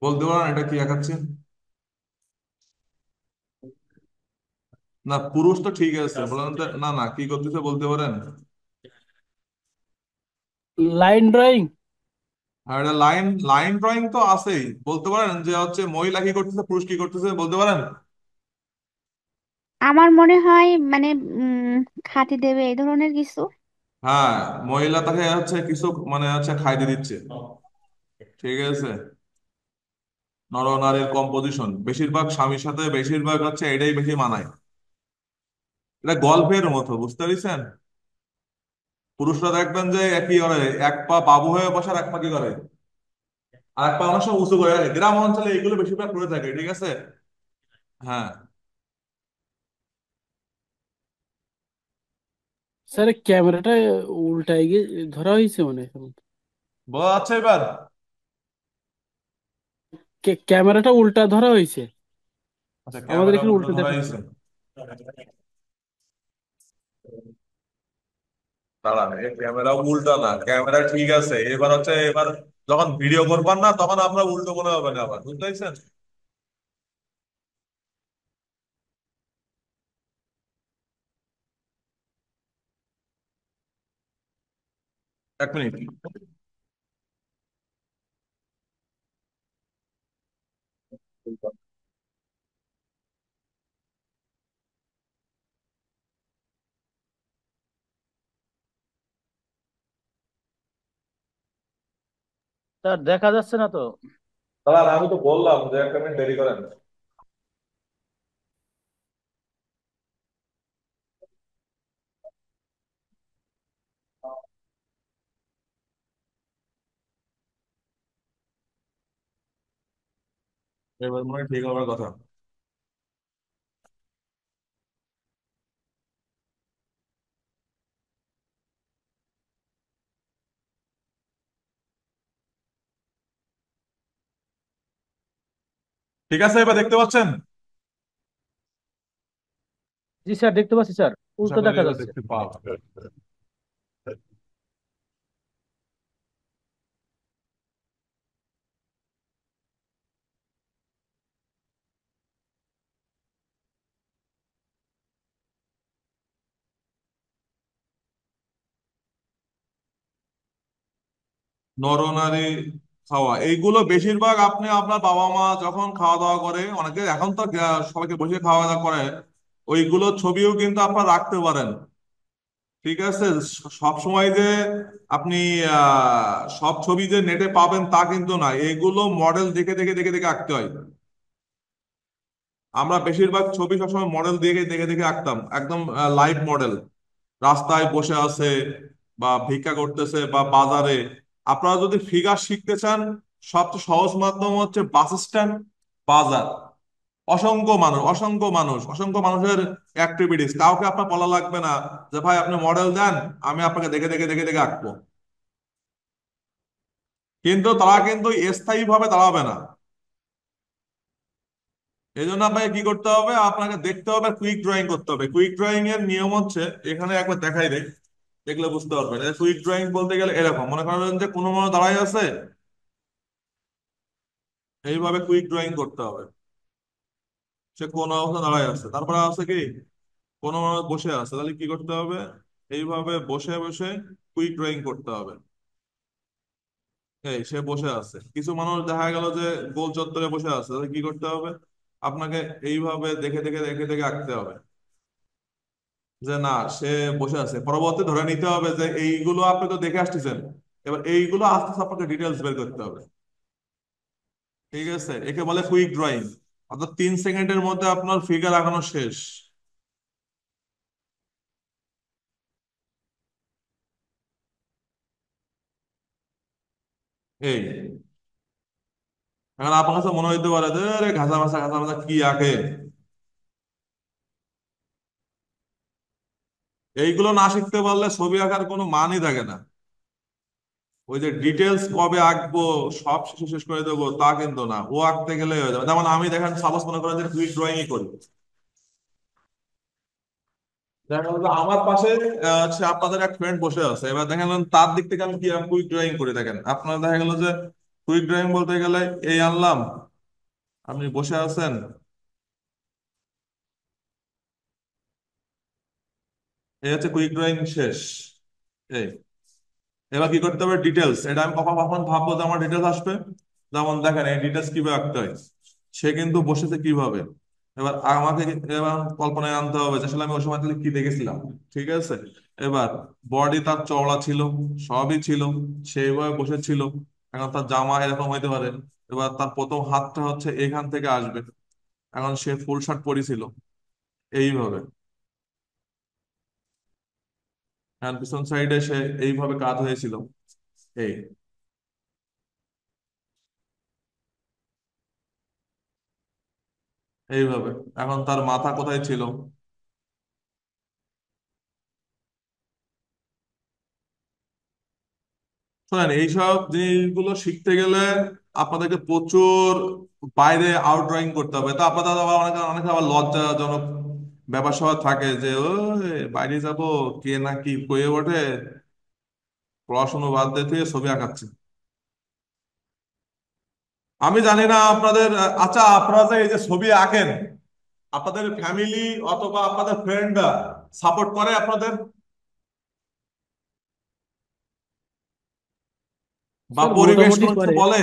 বলতে পারেন এটা কি আঁকাচ্ছি? না, পুরুষ তো ঠিক আছে, বলেন তো। না না, কি করতেছে বলতে পারেন? Line drawing. আর এটা লাইন লাইন ড্রয়িং তো আছেই, বলতে পারেন যে হচ্ছে মহিলা কি করতেছে পুরুষ কি করতেছে বলতে পারেন? আমার মনে হয় মানে খাতি দেবে এই ধরনের কিছু। হ্যাঁ, মহিলা তাকে হচ্ছে কিছু মানে হচ্ছে খাইতে দিচ্ছে। ঠিক আছে, নর নারীর কম্পোজিশন বেশিরভাগ স্বামীর সাথে বেশিরভাগ হচ্ছে এটাই বেশি মানায়। এটা গল্পের মতো, বুঝতে পারছেন? পুরুষরা দেখবেন যে কি করে, এক পা বাবু হয়ে বসার, এক পা কি করে, আর এক পা অনেক সময় উঁচু করে রাখে। গ্রাম অঞ্চলে এগুলো বেশিরভাগ করে থাকে, ঠিক আছে। হ্যাঁ, স্যার ক্যামেরাটা উল্টাই গিয়ে ধরা হয়েছে মনে হয়। বোঝা যাচ্ছে এবার? ক্যামেরাটা উল্টা ধরা হয়েছে, আচ্ছা, আমাদের ক্যামেরা এখানে উল্টো উল্টা ধরা দেখাচ্ছে। হয়েছে। দাঁড়ান, এই ক্যামেরা উল্টো না, ক্যামেরা ঠিক আছে। এবার হচ্ছে এবার যখন ভিডিও করবেন না তখন আমরা উল্টো মনে হবে না, আবার বুঝতে পারছেন? এক মিনিট। স্যার দেখা যাচ্ছে না তো। দাঁড়ান, আমি তো বললাম যে একটা মিনিট দেরি করেন। এবার মনে হয় ঠিক হওয়ার কথা। ঠিক আছে, এবার দেখতে পাচ্ছেন? জি স্যার, দেখতে পাচ্ছি স্যার, আশা উল্টো করি দেখা এবার যাচ্ছে। দেখতে পাবেন। নরনারী খাওয়া এইগুলো বেশিরভাগ আপনি আপনার বাবা মা যখন খাওয়া দাওয়া করে, অনেকে এখন তো সবাইকে বসে খাওয়া দাওয়া করে, ওইগুলো ছবিও কিন্তু আপনার রাখতে পারেন। ঠিক আছে, সব সময় যে আপনি সব ছবি যে নেটে পাবেন তা কিন্তু না, এগুলো মডেল দেখে দেখে দেখে দেখে আঁকতে হয়। আমরা বেশিরভাগ ছবি সবসময় মডেল দেখে দেখে দেখে আঁকতাম, একদম লাইভ মডেল। রাস্তায় বসে আছে বা ভিক্ষা করতেছে বা বাজারে। আপনারা যদি ফিগার শিখতে চান, সবচেয়ে সহজ মাধ্যম হচ্ছে বাস স্ট্যান্ড, বাজার। অসংখ্য মানুষ, অসংখ্য মানুষ, অসংখ্য মানুষের অ্যাক্টিভিটিস, কাউকে আপনার বলা লাগবে না যে ভাই আপনি মডেল দেন, আমি আপনাকে দেখে দেখে দেখে দেখে আঁকবো। কিন্তু তারা কিন্তু স্থায়ী ভাবে দাঁড়াবে না। এই জন্য আপনাকে কি করতে হবে, আপনাকে দেখতে হবে, কুইক ড্রয়িং করতে হবে। কুইক ড্রয়িং এর নিয়ম হচ্ছে, এখানে একবার দেখাই দেয়, দেখলে বুঝতে পারবেন। কুইক ড্রয়িং বলতে গেলে এরকম, মনে করেন যে কোনো মনে দাঁড়াই আছে, এইভাবে কুইক ড্রয়িং করতে হবে। সে কোন অবস্থা দাঁড়ায় আছে, তারপরে আছে কি কোনো মানুষ বসে আছে, তাহলে কি করতে হবে, এইভাবে বসে বসে কুইক ড্রয়িং করতে হবে। এই সে বসে আছে, কিছু মানুষ দেখা গেল যে গোল চত্বরে বসে আছে, তাহলে কি করতে হবে, আপনাকে এইভাবে দেখে দেখে দেখে দেখে আঁকতে হবে যে না, সে বসে আছে। পরবর্তী ধরে নিতে হবে যে এইগুলো আপনি তো দেখে আসতেছেন, এবার এইগুলো আস্তে আস্তে আপনাকে ডিটেলস বের করতে হবে। ঠিক আছে, একে বলে কুইক ড্রয়িং। অর্থাৎ 3 সেকেন্ডের মধ্যে আপনার ফিগার আঁকানো শেষ। এই, এখন আপনার কাছে মনে হইতে পারে যে রে ঘাসা মাছা কি আঁকে। এইগুলো না শিখতে পারলে ছবি আঁকার কোনো মানই থাকে না। ওই যে ডিটেলস কবে আঁকবো, সব শেষে শেষ করে দেবো তা কিন্তু না, ও আঁকতে গেলে হয়ে যাবে। যেমন আমি দেখেন সাপোজ মনে করেন যে কুইক ড্রয়িংই করি, দেখা গেলো যে আমার পাশে হচ্ছে আপনাদের এক ফ্রেন্ড বসে আছে, এবার দেখা গেল তার দিক থেকে আমি কি কুইক ড্রয়িং করে দেখেন, আপনার দেখা গেল যে কুইক ড্রয়িং বলতে গেলে এই আনলাম, আপনি বসে আছেন, এই হচ্ছে কুইক ড্রয়িং শেষ। এই এবার কি করতে হবে, ডিটেলস। এটা আমি কখন কখন ভাববো যে আমার ডিটেলস আসবে, যেমন দেখেন এই ডিটেলস কিভাবে আঁকতে হয়। সে কিন্তু বসেছে কিভাবে, এবার আমাকে এবার কল্পনায় আনতে হবে যে আসলে আমি ওই সময় তাহলে কি দেখেছিলাম। ঠিক আছে, এবার বডি তার চওড়া ছিল, সবই ছিল, সেইভাবে বসেছিল। এখন তার জামা এরকম হইতে পারে, এবার তার প্রথম হাতটা হচ্ছে এখান থেকে আসবে, এখন সে ফুল শার্ট পরেছিল এইভাবে, হ্যান্ড পিছন সাইডে সে এইভাবে কাত হয়েছিল। এই এইভাবে এখন তার মাথা কোথায় ছিল। শোনেন, এইসব জিনিসগুলো শিখতে গেলে আপনাদেরকে প্রচুর বাইরে আউট ড্রয়িং করতে হবে। তো আপনাদের আবার অনেকে অনেকে আবার লজ্জাজনক ব্যাপার স্যাপার থাকে যে ওই বাইরে যাব, কে না কি কয়ে ওঠে, পড়াশুনো বাদ দিয়ে ছবি আঁকাচ্ছে। আমি জানি না আপনাদের, আচ্ছা আপনারা যে এই যে ছবি আঁকেন, আপনাদের ফ্যামিলি অথবা আপনাদের ফ্রেন্ডরা সাপোর্ট করে আপনাদের, বা স্যার পরিবেশ মোটামুটি কোনো কিছু করে। বলে?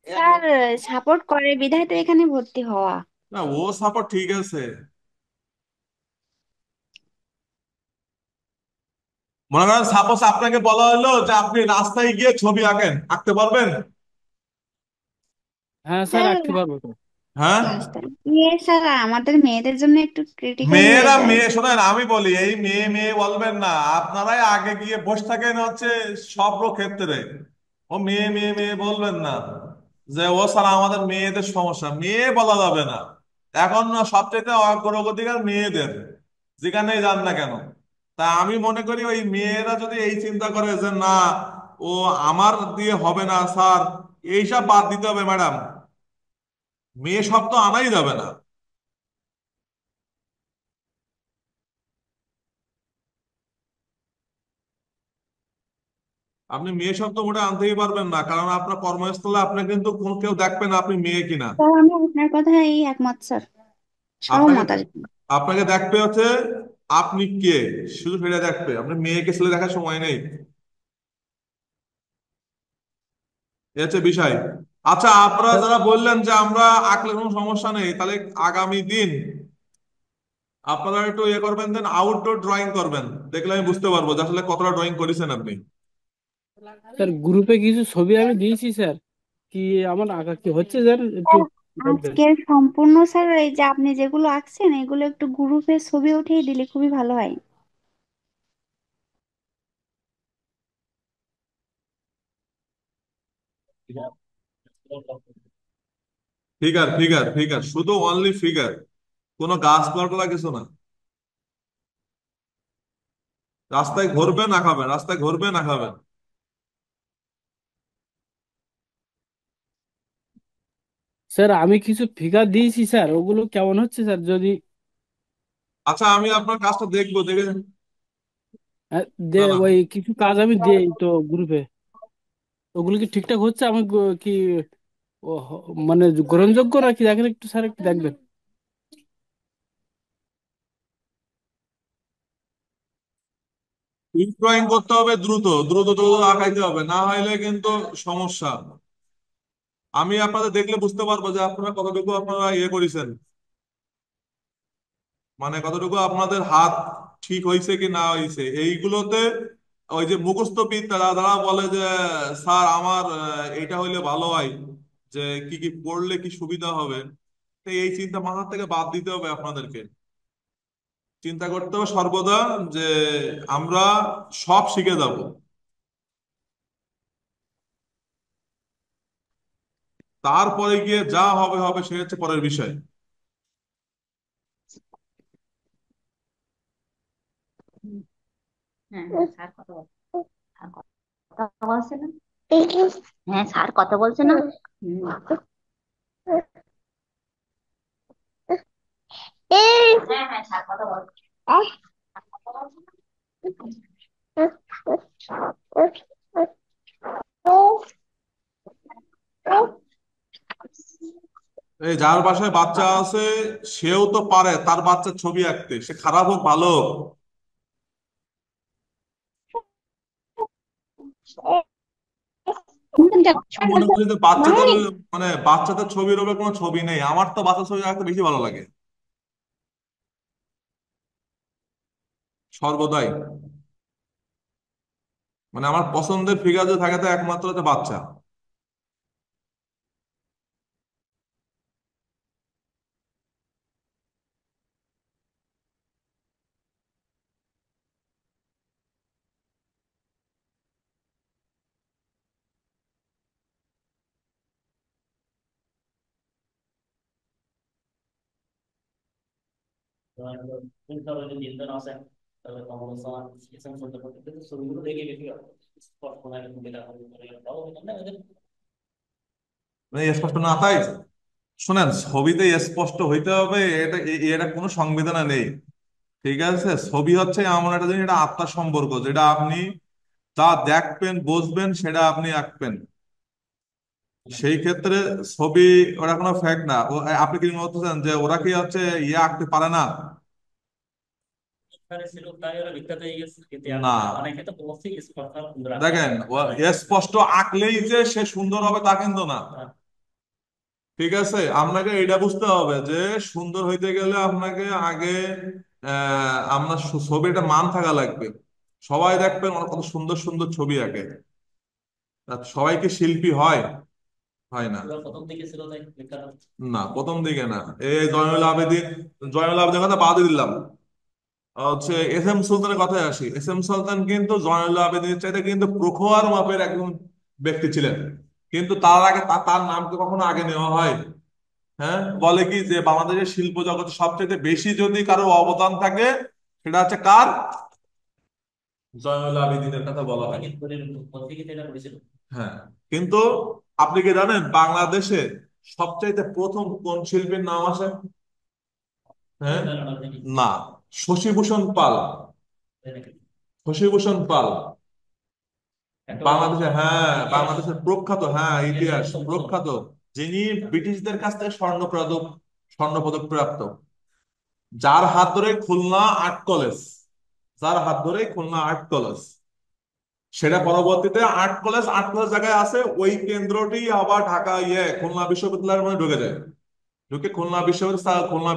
স্যার সাপোর্ট করে বিধায় তো এখানে ভর্তি হওয়া। না, ও সাপোর্ট ঠিক আছে। মনে করেন সাপোজ আপনাকে বলা হলো যে আপনি রাস্তায় গিয়ে ছবি আঁকেন, আঁকতে পারবেন? হ্যাঁ স্যার, স্যার রাখতে পারবো তো। হ্যাঁ। রাস্তায় স্যার আমাদের মেয়েদের জন্য একটু ক্রিটিক্যাল হয়ে মেয়েরা যায়। মেয়ে, শোনেন আমি বলি, এই মেয়ে মেয়ে বলবেন না, আপনারাই আগে গিয়ে বসে থাকেন হচ্ছে সব ক্ষেত্রে। ও মেয়ে মেয়ে মেয়ে বলবেন না যে ও স্যার আমাদের মেয়েদের সমস্যা, মেয়ে বলা যাবে না। এখন না সবচেয়ে অগ্রগতিকার মেয়েদের, যেখানেই যান না কেন। তা আমি মনে করি ওই মেয়েরা যদি এই চিন্তা করে যে না, ও আমার দিয়ে হবে না স্যার, এইসব বাদ দিতে হবে ম্যাডাম, মেয়ে শব্দ আনাই যাবে না। আপনি মেয়ে শব্দ মোটে আনতেই পারবেন না, কারণ আপনার কর্মস্থলে আপনার কিন্তু কেউ দেখবে না আপনি মেয়ে কিনা। স্যার আমি আপনার কথাই একমত স্যার, আপনাকে সহমত আর কি। আপনাকে দেখবে হচ্ছে আপনি কে, শুধু সেটা দেখবে, আপনি মেয়েকে ছেলে দেখার সময় নেই। এ হচ্ছে বিষয়। আচ্ছা আপনারা স্যার যারা বললেন যে আমরা আঁকলে কোনো সমস্যা নেই, তাহলে আগামী দিন আপনারা একটু ইয়ে করবেন, দেন আউটডোর ড্রয়িং করবেন, দেখলে আমি বুঝতে পারবো যে আসলে কতটা ড্রয়িং করেছেন আপনি। স্যার গ্রুপে কিছু ছবি আমি দিয়েছি স্যার, কি আমার আঁকা কি হচ্ছে স্যার একটু স্যার দেখবেন। আজকের সম্পূর্ণ স্যার এই যে আপনি যেগুলো আঁকছেন এগুলো একটু গ্রুপে ছবি উঠিয়ে দিলে খুবই ভালো হয়। ফিগার ফিগার ফিগার, শুধু অনলি ফিগার, কোনো গাছপালা কিছু না। রাস্তায় ঘুরবে না খাবেন, রাস্তায় ঘুরবে না খাবেন। স্যার আমি কিছু ফিগার দিয়েছি স্যার, ওগুলো কেমন হচ্ছে স্যার যদি। আচ্ছা আমি আপনার কাজটা দেখবো, দেখে। আহ, না না, ওই কিছু কাজ আমি দিই তো গ্রুপে, ওগুলো কি ঠিকঠাক হচ্ছে? আমি কি মানে গ্রহণযোগ্য নাকি দেখেন একটু স্যার, একটু দেখবেন। ড্রয়িং করতে হবে দ্রুত, দ্রুত দ্রুত আঁকাইতে হবে, না হইলে কিন্তু সমস্যা। আমি আপনাদের দেখলে বুঝতে পারবো যে আপনারা কতটুকু আপনারা ইয়ে করেছেন, মানে কতটুকু আপনাদের হাত ঠিক হয়েছে কি না হয়েছে এইগুলোতে। ওই যে মুখস্থ বিদ্যা, তারা বলে যে স্যার আমার এইটা হইলে ভালো হয়, যে কি কি পড়লে কি সুবিধা হবে। তো এই চিন্তা মাথা থেকে বাদ দিতে হবে আপনাদেরকে। চিন্তা করতে হবে সর্বদা যে আমরা সব শিখে যাব, তারপরে গিয়ে যা হবে হবে সে হচ্ছে পরের বিষয়। হ্যাঁ হ্যাঁ স্যার কথা বলছে, স্যার কথা বলছে না। হ্যাঁ স্যার কথা বলছে না। হুম। হ্যাঁ হ্যাঁ স্যার কথা বলছে। এই যার বাসায় বাচ্চা আছে সেও তো পারে তার বাচ্চার ছবি আঁকতে, সে খারাপ হোক ভালো হোক। আমি মনে করি যে বাচ্চাদের মানে বাচ্চাদের ছবির ওপরে কোনো ছবি নেই, আমার তো বাচ্চার ছবি আঁকতে বেশি ভালো লাগে সর্বদাই। মানে আমার পছন্দের ফিগার যে থাকে তা একমাত্র হচ্ছে বাচ্চা। প্রিন্টার যদি তিনজন আছে তাহলে কম্পোজিশন সিস্টেম করতে করতে কিন্তু ছবিগুলো দেখে বেশি স্পষ্ট হয় এবং যেটা ভালো না ওদের মানে স্পষ্ট না তাই শোনেন, ছবিতে স্পষ্ট হইতে হবে এটা এটা কোনো সংবিধানে নেই। ঠিক আছে, ছবি হচ্ছে এমন একটা জিনিস, এটা আত্মার সম্পর্ক, যেটা আপনি যা দেখবেন বুঝবেন সেটা আপনি আঁকবেন। সেই ক্ষেত্রে ছবি ওরা কোনো ফ্যাক্ট না। আপনি কি মনে করতেছেন যে ওরা কি হচ্ছে ইয়ে আঁকতে পারে না? এখানে ছিল তাই ওরা বিখ্যাত হয়ে গেছে কিন্তু না, অনেকে তো বলছে স্পষ্ট সুন্দর দেখেন স্পষ্ট আঁকলেই যে সে সুন্দর হবে তা কিন্তু না। ঠিক আছে, আপনাকে এটা বুঝতে হবে যে সুন্দর হইতে গেলে আপনাকে আগে আপনার ছবিটা মান থাকা লাগবে। সবাই দেখবেন অনেক কত সুন্দর সুন্দর ছবি আঁকে, তা সবাই কি শিল্পী হয়? হয় না। প্রথম দিকে ছিল তাই বিখ্যাত। না, প্রথম দিকে না। এই জয়নুল আবেদিন, জয়নুল আবেদিনের কথা বাদ দিলাম। হচ্ছে এস এম সুলতানের কথায় আসি। এস এম সুলতান কিন্তু জয়নুল আবেদিনের চাইতে কিন্তু প্রখর মাপের একজন ব্যক্তি ছিলেন, কিন্তু তার আগে তার নামকে কখনো আগে নেওয়া হয়? হ্যাঁ, বলে কি যে বাংলাদেশের শিল্প জগতে সবচেয়ে বেশি যদি কারো অবদান থাকে সেটা হচ্ছে কার? জয়নুল আবেদিনের কথা বলা হয়। পত্রিকা এটা করেছিল। হ্যাঁ, কিন্তু আপনি কি জানেন বাংলাদেশে সবচাইতে প্রথম কোন শিল্পীর নাম আসে? হ্যাঁ, না, শশীভূষণ পাল। শশীভূষণ পাল বাংলাদেশে, হ্যাঁ বাংলাদেশের প্রখ্যাত, হ্যাঁ ইতিহাস প্রখ্যাত, যিনি ব্রিটিশদের কাছ থেকে স্বর্ণ পদক প্রাপ্ত, যার হাত ধরে খুলনা আর্ট কলেজ, যার হাত ধরে খুলনা আর্ট কলেজ, সেটা পরবর্তীতে আর্ট কলেজ জায়গায় আছে, ওই কেন্দ্রটি আবার ঢাকা খুলনা বিশ্ববিদ্যালয়ের মধ্যে ঢুকে যায়। ঢুকে খুলনা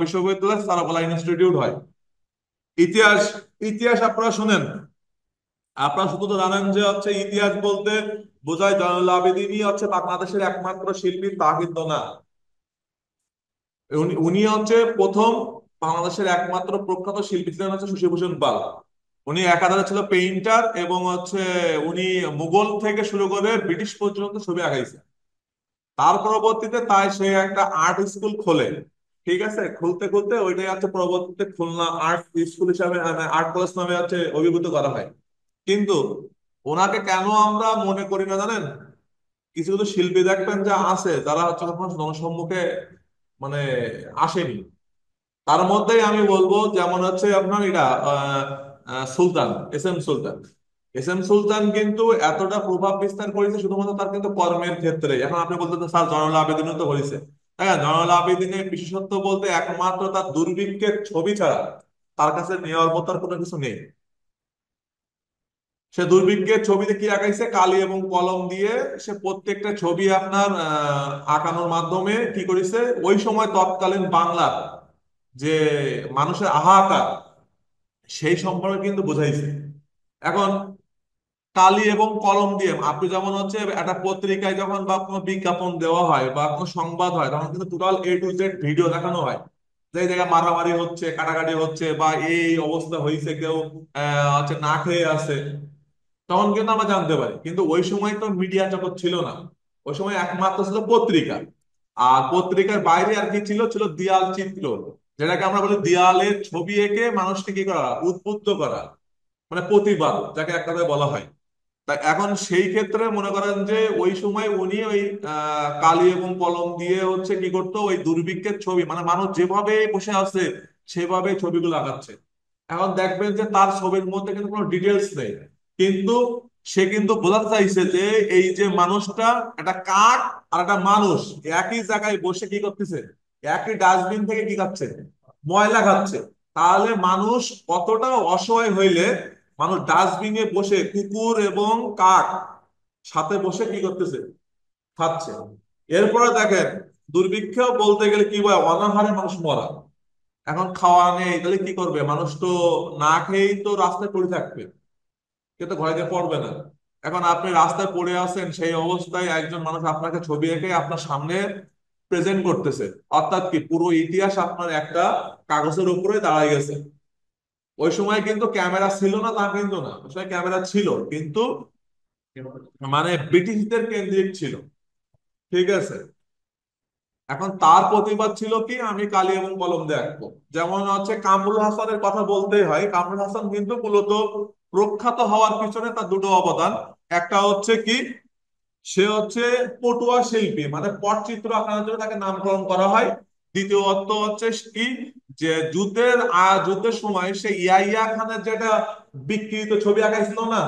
বিশ্ববিদ্যালয় চারুকলা ইনস্টিটিউট হয়। ইতিহাস, ইতিহাস আপনারা শুনেন, আপনারা শুধু তো জানেন যে হচ্ছে ইতিহাস বলতে বোঝায় জয়নুল আবেদিনই হচ্ছে বাংলাদেশের একমাত্র শিল্পী, তা কিন্তু না। উনি উনি হচ্ছে প্রথম বাংলাদেশের একমাত্র প্রখ্যাত শিল্পী ছিলেন হচ্ছে শশীভূষণ পাল। উনি একাধারে ছিল পেইন্টার এবং হচ্ছে উনি মুঘল থেকে শুরু করে ব্রিটিশ পর্যন্ত ছবি আঁকাইছে। তার পরবর্তীতে তাই সে একটা আর্ট স্কুল খোলে। ঠিক আছে, খুলতে খুলতে ওইটাই হচ্ছে পরবর্তীতে খুলনা আর্ট স্কুল হিসাবে, আর্ট কলেজ নামে হচ্ছে অভিভূত করা হয়। কিন্তু ওনাকে কেন আমরা মনে করি না জানেন? কিছু কিছু শিল্পী দেখবেন যা আছে যারা হচ্ছে কখনো জনসম্মুখে মানে আসেনি। তার মধ্যেই আমি বলবো যেমন হচ্ছে আপনার এটা সুলতান, এস এম সুলতান। এস এম সুলতান কিন্তু এতটা প্রভাব বিস্তার করেছে শুধুমাত্র তার কিন্তু কর্মের ক্ষেত্রে। এখন আপনি বলতে স্যার জয়নুল আবেদিনও তো করেছে, হ্যাঁ জয়নুল আবেদিনের বিশেষত্ব বলতে একমাত্র তার দুর্ভিক্ষের ছবি ছাড়া তার কাছে নেওয়ার মতো আর কোনো কিছু নেই। সে দুর্ভিক্ষের ছবিতে কি আঁকাইছে, কালি এবং কলম দিয়ে সে প্রত্যেকটা ছবি আপনার আঁকানোর মাধ্যমে কি করেছে, ওই সময় তৎকালীন বাংলার যে মানুষের হাহাকার সেই সম্পর্কে কিন্তু বোঝাইছে। এখন কালি এবং কলম দিয়ে আপনি যেমন হচ্ছে একটা পত্রিকায় যখন বা কোনো বিজ্ঞাপন দেওয়া হয় বা কোনো সংবাদ হয় তখন কিন্তু total A to Z video দেখানো হয়, যে এই জায়গায় মারামারি হচ্ছে, কাটাকাটি হচ্ছে, বা এই অবস্থা হয়েছে, কেউ হচ্ছে না খেয়ে আছে, তখন কিন্তু আমরা জানতে পারি। কিন্তু ওই সময় তো মিডিয়া জগৎ ছিল না, ওই সময় একমাত্র ছিল পত্রিকা। আর পত্রিকার বাইরে আর কি ছিল, ছিল দেয়াল চিত্র, যেটাকে আমরা বলি দেয়ালে ছবি এঁকে মানুষকে কি করা, উদ্বুদ্ধ করা, মানে প্রতিবাদ যাকে এক কথায় বলা হয়। তাই এখন সেই ক্ষেত্রে মনে করেন যে ওই সময় উনি ওই কালি এবং কলম দিয়ে হচ্ছে কি করতো, ওই দুর্ভিক্ষের ছবি, মানে মানুষ যেভাবে বসে আছে সেভাবে ছবিগুলো আঁকাচ্ছে। এখন দেখবেন যে তার ছবির মধ্যে কিন্তু কোনো ডিটেলস নেই, কিন্তু সে কিন্তু বোঝাতে চাইছে যে এই যে মানুষটা একটা কাক আর একটা মানুষ একই জায়গায় বসে কি করতেছে, একই ডাস্টবিন থেকে কি খাচ্ছে, ময়লা খাচ্ছে। তাহলে মানুষ কতটা অসহায় হইলে মানুষ ডাস্টবিনে বসে কুকুর এবং কাক সাথে বসে কি করতেছে, খাচ্ছে। এরপরে দেখেন দুর্ভিক্ষ বলতে গেলে কি বলে, অনাহারে মানুষ মরা। এখন খাওয়া নেই তাহলে কি করবে মানুষ, তো না খেয়েই তো রাস্তায় পড়ে থাকবে, কেউ তো ঘরে গিয়ে পড়বে না। এখন আপনি রাস্তায় পড়ে আছেন, সেই অবস্থায় একজন মানুষ আপনাকে ছবি এঁকে আপনার সামনে প্রেজেন্ট করতেছে, অর্থাৎ কি পুরো ইতিহাস আপনার একটা কাগজের উপরে দাঁড়ায় গেছে। ওই সময় কিন্তু ক্যামেরা ছিল না তা কিন্তু না, ওই সময় ক্যামেরা ছিল কিন্তু মানে ব্রিটিশদের কেন্দ্রিক ছিল। ঠিক আছে, এখন তার প্রতিবাদ ছিল কি, আমি কালি এবং কলম দিয়ে আঁকবো। যেমন হচ্ছে কামরুল হাসানের কথা বলতেই হয়, কামরুল হাসান কিন্তু মূলত প্রখ্যাত হওয়ার পিছনে তার দুটো অবদান। একটা হচ্ছে কি, সে হচ্ছে পটুয়া শিল্পী, মানে পটচিত্র আঁকানোর জন্য তাকে নামকরণ করা হয়। দ্বিতীয়ত হচ্ছে কি, যে যুদ্ধের সময় সে ইয়াইয়া খানের যেটা বিকৃত ছবি আঁকাইছিল না।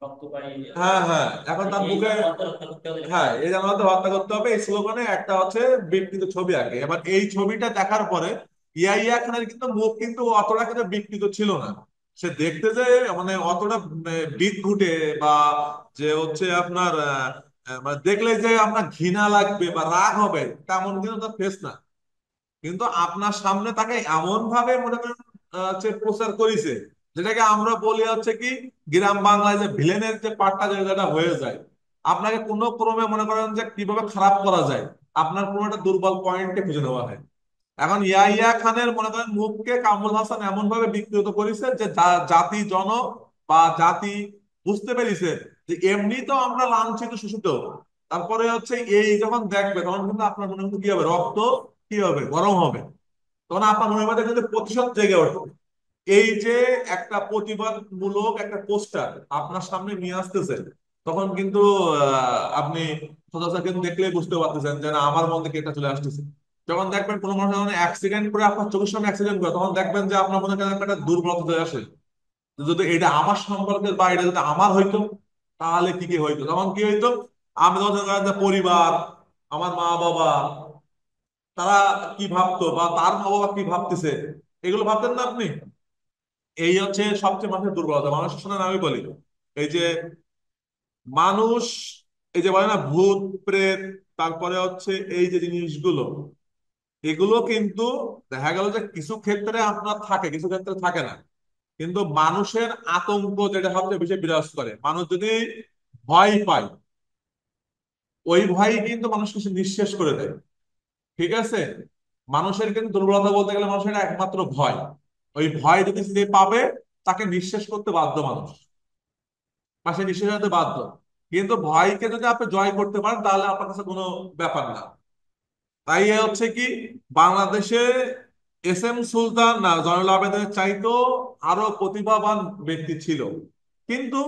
রক্ত পাই হ্যাঁ হ্যাঁ, এখন তার এই মুখে, জানোয়ারদের রক্ষা করতে হবে লেখা হ্যাঁ আছে। এই জানোয়ারদের হত্যা করতে হবে, এই স্লোগানে একটা হচ্ছে বিকৃত ছবি আঁকে। এবার এই ছবিটা দেখার পরে ইয়াইয়া খানের কিন্তু মুখ কিন্তু অতটা কিন্তু বিকৃত ছিল না। সে দেখতে যে মানে অতটা বিদঘুটে বা যে হচ্ছে আপনার মানে দেখলে যে আপনার ঘৃণা লাগবে বা রাগ হবে তেমন কিন্তু তার ফেস না। কিন্তু আপনার সামনে তাকে এমন ভাবে মনে করেন হচ্ছে প্রচার করেছে, যেটাকে আমরা বলি হচ্ছে কি গ্রাম বাংলায় যে ভিলেনের যে পার্টটা যেটা হয়ে যায়, আপনাকে কোনো ক্রমে মনে করেন যে কিভাবে খারাপ করা যায়, আপনার কোনো একটা দুর্বল পয়েন্টকে খুঁজে নেওয়া হয়। এখন ইয়াহিয়া খানের মনে করেন মুখকে কামরুল হাসান এমন ভাবে বিকৃত করেছে যে জাতি জন বা জাতি বুঝতে পেরেছে যে এমনি তো আমরা লাঞ্ছিত শোষিত, তারপরে হচ্ছে এই যখন দেখবে তখন কিন্তু আপনার মনে মধ্যে কি হবে, রক্ত কি হবে, গরম হবে। তখন আপনার মনের মধ্যে কিন্তু প্রতিশোধ জেগে উঠবে। এই যে একটা প্রতিবাদমূলক একটা পোস্টার আপনার সামনে নিয়ে আসতেছে, তখন কিন্তু আপনি সচরাচর কিন্তু দেখলেই বুঝতে পারতেছেন যে না, আমার মধ্যে কি এটা চলে আসতেছে। যখন দেখবেন কোনো মানুষ যখন অ্যাক্সিডেন্ট করে আপনার চোখের সামনে অ্যাক্সিডেন্ট করে, তখন দেখবেন যে আপনার মনে করেন একটা দুর্বলতা চলে আসে, যে যদি এটা আমার সম্পর্কের বা এটা যদি আমার হইতো তাহলে কি কি হইতো, তখন কি হইতো। আমি তখন মনে করেন যে পরিবার, আমার মা বাবা, তারা কি ভাবতো বা তার মা বাবা কি ভাবতেছে, এগুলো ভাবতেন না আপনি। এই হচ্ছে সবচেয়ে মানুষের দুর্বলতা। মানুষের শোনেন আমি বলি, এই যে মানুষ, এই যে বলে না ভূত প্রেত, তারপরে হচ্ছে এই যে জিনিসগুলো, এগুলো কিন্তু দেখা গেল যে কিছু ক্ষেত্রে আপনার থাকে, কিছু ক্ষেত্রে থাকে না। কিন্তু মানুষের আতঙ্ক যেটা সবচেয়ে বেশি বিরাজ করে, মানুষ যদি ভয় পায়, ওই ভয় কিন্তু মানুষকে সে নিঃশেষ করে দেয়। ঠিক আছে, মানুষের কিন্তু দুর্বলতা বলতে গেলে মানুষের একমাত্র ভয়। ওই ভয় যদি সে পাবে, তাকে নিঃশেষ করতে বাধ্য মানুষ, বা সে নিঃশেষ হতে বাধ্য। কিন্তু ভয়কে যদি আপনি জয় করতে পারেন তাহলে আপনার কাছে কোনো ব্যাপার না। তাই এ হচ্ছে কি, বাংলাদেশে এস এম সুলতান না জয়নুল আবেদিনের চাইতো আরো প্রতিভাবান ব্যক্তি ছিল, কিন্তু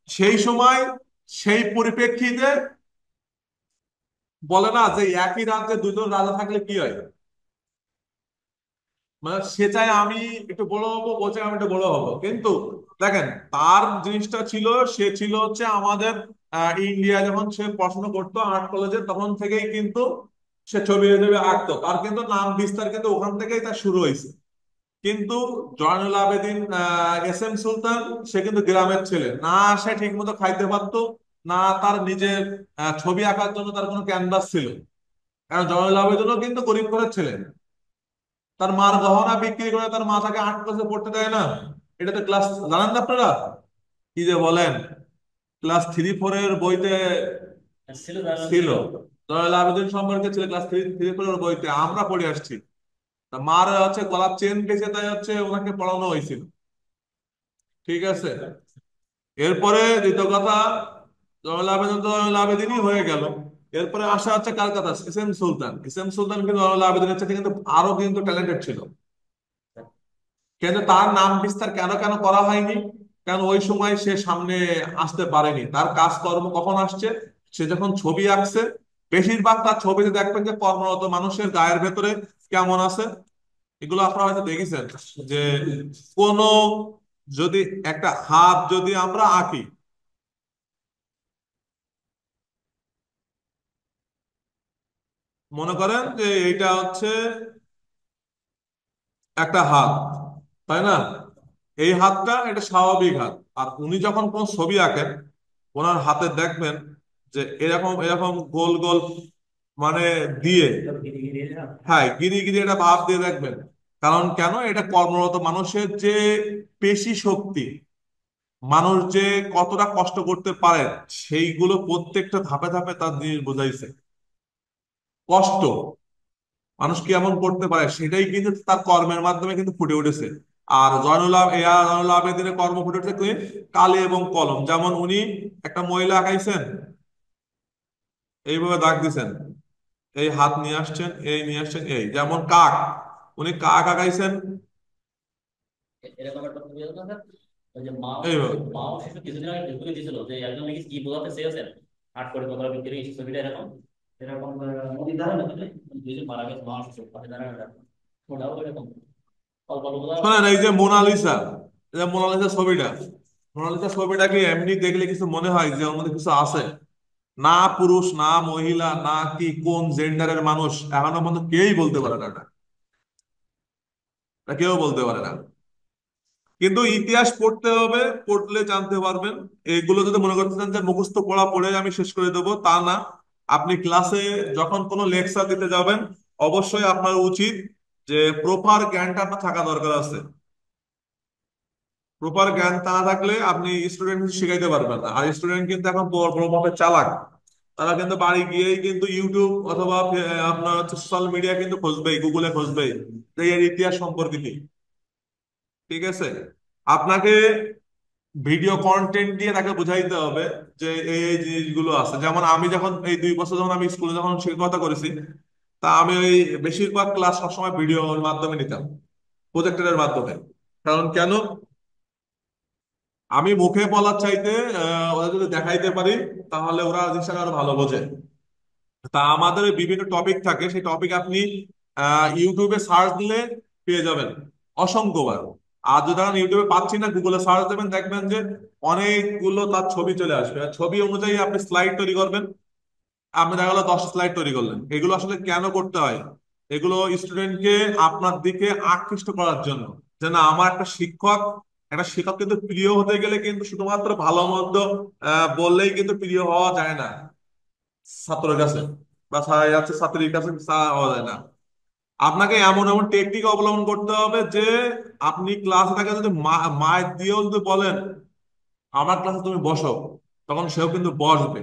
সেই সময় সেই পরিপ্রেক্ষিতে বলে না যে একই রাজ্যে দুজন রাজা থাকলে কি হয়, মানে সে চায় আমি একটু বড় হবো, ও চায় আমি একটু বড় হবো। কিন্তু দেখেন তার জিনিসটা ছিল, সে ছিল হচ্ছে আমাদের ইন্ডিয়া যখন সে পড়াশোনা করতো আর্ট কলেজে, তখন থেকেই কিন্তু সে ছবি ছবি আঁকতো, তার কিন্তু নাম বিস্তার কিন্তু ওখান থেকেই তার শুরু হয়েছে। কিন্তু জয়নুল আবেদিন এস এম সুলতান, সে কিন্তু গ্রামের ছেলে না, সে ঠিক মতো খাইতে পারতো না, তার নিজের ছবি আঁকার জন্য তার কোনো ক্যানভাস ছিল। কারণ জয়নুল আবেদিনও কিন্তু গরিব ঘরের ছেলে, তার মার গহনা বিক্রি করে তার মা তাকে 8 ক্লাসে পড়তে দেয় না। এটা তো ক্লাস, জানেন না আপনারা, কি যে বলেন, ক্লাস 3-4 এর বইতে ছিল জানা ছিল। ছিল। জয়নুল আবেদিন সম্পর্কে ছিল ক্লাস 3-4 এর বইতে, আমরা পড়ে আসছি। তা মার হচ্ছে গলার চেন বেঁচে, তাই হচ্ছে ওনাকে পড়ানো হয়েছিল। ঠিক আছে, এরপরে দ্বিতীয় কথা, জয়নুল আবেদিন তো জয়নুল আবেদিনই হয়ে গেল। এরপরে আসা হচ্ছে কার কথা, এস এম সুলতান। এস এম সুলতান কিন্তু জয়নুল আবেদিনের সাথে কিন্তু আরো কিন্তু ট্যালেন্টেড ছিল, কিন্তু তার নাম বিস্তার কেন কেন করা হয়নি, কারণ ওই সময় সে সামনে আসতে পারেনি। তার কাজকর্ম কখন আসছে, সে যখন ছবি আঁকছে। বেশিরভাগ তার ছবিতে দেখবেন যে কর্মরত মানুষের গায়ের ভেতরে কেমন আছে, এগুলো আপনারা হয়তো দেখেছেন। যে কোন যদি একটা হাত যদি আমরা আঁকি, মনে করেন যে এইটা হচ্ছে একটা হাত, তাই না? এই হাতটা এটা স্বাভাবিক হাত। আর উনি যখন কোন ছবি আঁকেন, ওনার হাতে দেখবেন যে এরকম এরকম গোল গোল মানে দিয়ে, গিরি গিরি না। হ্যাঁ, গিরি গিরি এটা ভাব দিয়ে দেখবেন। কারণ কেন? এটা কর্মরত মানুষের যে পেশি শক্তি, মানুষ যে কতটা কষ্ট করতে পারে, সেইগুলো প্রত্যেকটা ধাপে ধাপে তার জিনিস বোঝাইছে। কষ্ট মানুষ কেমন করতে পারে সেটাই কিন্তু তার কর্মের মাধ্যমে কিন্তু ফুটে উঠেছে। আর জয়নুল আবেদিনের কর্ম ফুটে উঠেছে কি? কালি এবং কলম। যেমন উনি একটা মহিলা আঁকাইছেন, এইভাবে দাগ দিছেন, এই হাত নিয়ে আসছেন, এই নিয়ে আসছেন, এই যেমন কাক, উনি কাক আঁকাইছেন এরকম একটা ছবি আছে না স্যার? ওই যে মাও শিশু, এইভাবে। মাও শিশু কিছুদিন আগে ফেসবুকে দিয়েছিল যে একজন নাকি কি বোঝাতে চেয়েছেন, আট কোটি টাকা বিক্রি এই ছবিটা এরকম এরকম নদীর ধারে নাকি দুইজন মারা গেছে, মা শিশু পাশে দাঁড়ানো এরকম। ওটাও এরকম অল্প অল্প বোঝা শোনেন, এই যে মোনালিসা, এই যে মোনালিসা ছবিটা, মোনালিসা ছবিটা কি এমনি দেখলে কিছু মনে হয় যে ওর মধ্যে কিছু আছে? না পুরুষ না মহিলা না কি কোন জেন্ডারের মানুষ এখনো পর্যন্ত কেউই বলতে পারে না এটা। এটা কেউ বলতে পারে না। কিন্তু ইতিহাস পড়তে হবে, পড়লে জানতে পারবেন। এগুলো যদি মনে করতেছেন যে মুখস্থ পড়া পড়ে আমি শেষ করে দেবো, তা না। আপনি ক্লাসে যখন কোনো লেকচার দিতে যাবেন, অবশ্যই আপনার উচিত যে প্রপার জ্ঞানটা আপনার থাকা দরকার আছে। প্রপার জ্ঞান না থাকলে আপনি স্টুডেন্ট শিখাইতে পারবেন না। আর স্টুডেন্ট কিন্তু এখন বড়ভাবে চালাক। তারা কিন্তু বাড়ি গিয়েই কিন্তু ইউটিউব অথবা আপনার হচ্ছে সোশ্যাল মিডিয়া কিন্তু খুঁজবেই, গুগলে খুঁজবেই যে এর ইতিহাস সম্পর্কে কি। ঠিক আছে? আপনাকে ভিডিও কন্টেন্ট দিয়ে তাকে বুঝাইতে হবে যে এই এই জিনিসগুলো আছে। যেমন আমি যখন এই 2 বছর যখন আমি স্কুলে যখন শিক্ষকতা করেছি, তা আমি ওই বেশিরভাগ ক্লাস সবসময় ভিডিওর মাধ্যমে নিতাম, প্রজেক্টরের মাধ্যমে। কারণ কেন? আমি মুখে বলার চাইতে ওরা যদি দেখাইতে পারি, তাহলে ওরা জিনিসটা আরো ভালো বোঝে। তা আমাদের বিভিন্ন টপিক থাকে, সেই টপিক আপনি ইউটিউবে সার্চ দিলে পেয়ে যাবেন অসংখ্যবার। আর যদি এখন ইউটিউবে পাচ্ছি না, গুগলে সার্চ দেবেন, দেখবেন যে অনেকগুলো তার ছবি চলে আসবে। আর ছবি অনুযায়ী আপনি স্লাইড তৈরি করবেন। আপনি দেখা গেলো 10 স্লাইড তৈরি করলেন। এগুলো আসলে কেন করতে হয়? এগুলো স্টুডেন্টকে আপনার দিকে আকৃষ্ট করার জন্য। যে না, আমার একটা শিক্ষক কিন্তু প্রিয় হতে গেলে কিন্তু শুধুমাত্র ভালো মন্দ বললেই কিন্তু প্রিয় হওয়া যায় না ছাত্রের কাছে, বা ছাত্রীর কাছে হওয়া যায় না। আপনাকে এমন এমন টেকনিক অবলম্বন করতে হবে যে আপনি ক্লাসে তাকে যদি মাইক দিয়েও যদি বলেন আমার ক্লাসে তুমি বসো, তখন সেও কিন্তু বসবে।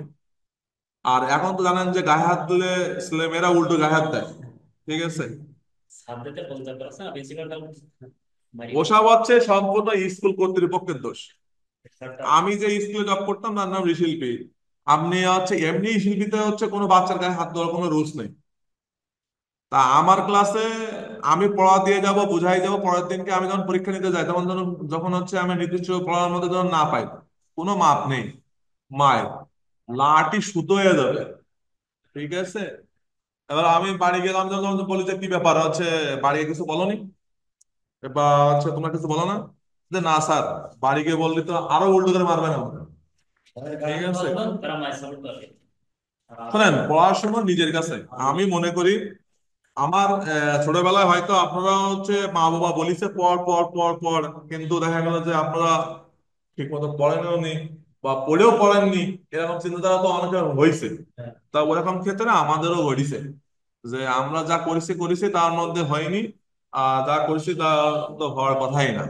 আর এখন তো জানেন যে গায়ে হাত দিলে ছেলেমেয়েরা উল্টো গায়ে হাত দেয়। ঠিক আছে? সাবজেক্টে বলতে পারছে না প্রিন্সিপালটা মারি ওসব হচ্ছে সম্পূর্ণ স্কুল কর্তৃপক্ষের দোষ। স্যারটা। আমি যে স্কুলে জব করতাম তার নাম ঋশিল্পী। আপনি হচ্ছে এমনি শিল্পীতে হচ্ছে কোনো বাচ্চার গায়ে হাত দেওয়ার কোনো রুলস নেই। তা আমার ক্লাসে আমি পড়া দিয়ে যাব, বুঝাই যাব, পরের দিনকে আমি যখন পরীক্ষা নিতে যাই তখন যখন হচ্ছে আমি নির্দিষ্ট পড়ার মধ্যে যখন না পাই, কোনো মাপ নেই, মায়ের লাঠি সুতো হয়ে যাবে। ঠিক আছে? এবার আমি বাড়ি গেলাম, যখন বলি যে কি ব্যাপার হচ্ছে, বাড়ি গিয়ে কিছু বলনি, বা হচ্ছে তোমরা কিছু বলো না, যে না স্যার, বাড়ি গিয়ে বললি তো আরো উল্টো করে মারবে না আমাকে। তাদের ঠিক গার্জেন আছে? বলবেন তারা মায়ের সাপোর্ট করে। আর শোনেন, পড়াশোনা নিজের কাছে। আমি মনে করি আমার ছোটবেলায় হয়তো আপনারা হচ্ছে মা বাবা বলিছে পড় পড় পড় পড়, কিন্তু দেখা গেল যে আপনারা ঠিক মতো পড়েনও নি, বা পড়েও পড়েননি। এরকম চিন্তাধারা তো অনেকের হয়েছে। তা ওরকম ক্ষেত্রে আমাদেরও হয়েছে যে আমরা যা করেছি করেছি, তার মধ্যে হয়নি। আর যা করেছি তা তো হওয়ার কথাই না।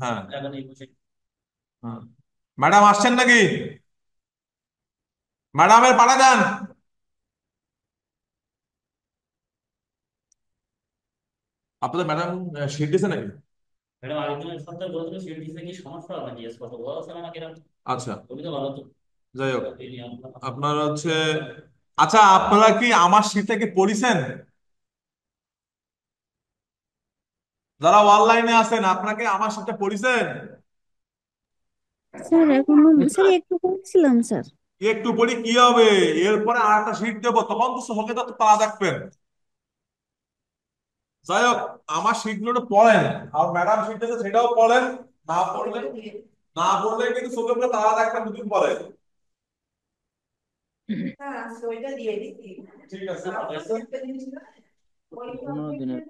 হ্যাঁ, এখন এই বসে হ্যাঁ। ম্যাডাম আসছেন নাকি? ম্যাডামের পাঠা দেন। আপনাদের ম্যাডাম শিট দিছে নাকি? ম্যাডাম আরেকজনের সপ্তাহে বলছিল সিট দিতে কি সমস্যা হবে নাকি স্পষ্ট বলা আছে না আমাকে এরকম। আচ্ছা, ওই তো ভালো তো। যাই হোক। এই নিয়ে আমরা আপনার হচ্ছে, আচ্ছা, আপনারা কি আমার শীট থেকে পড়িছেন? যারা অনলাইনে আছেন, আপনাকে আমার সাথে পড়িছেন? স্যার এখনো স্যার একটু পড়ছিলাম স্যার। একটু পড়ি কি হবে? এরপরে আর একটা শীট দেবো, তখন তো সহজে তো তারা দেখবেন। যাই হোক, আমার শীট গুলো পড়েন। আর ম্যাডাম শীট দিয়েছে সেটাও পড়েন। না পড়লে কিন্তু চোখে পুরো তারা দেখবেন দুদিন পরে। ঠিক আছে। পুরোনো দিনের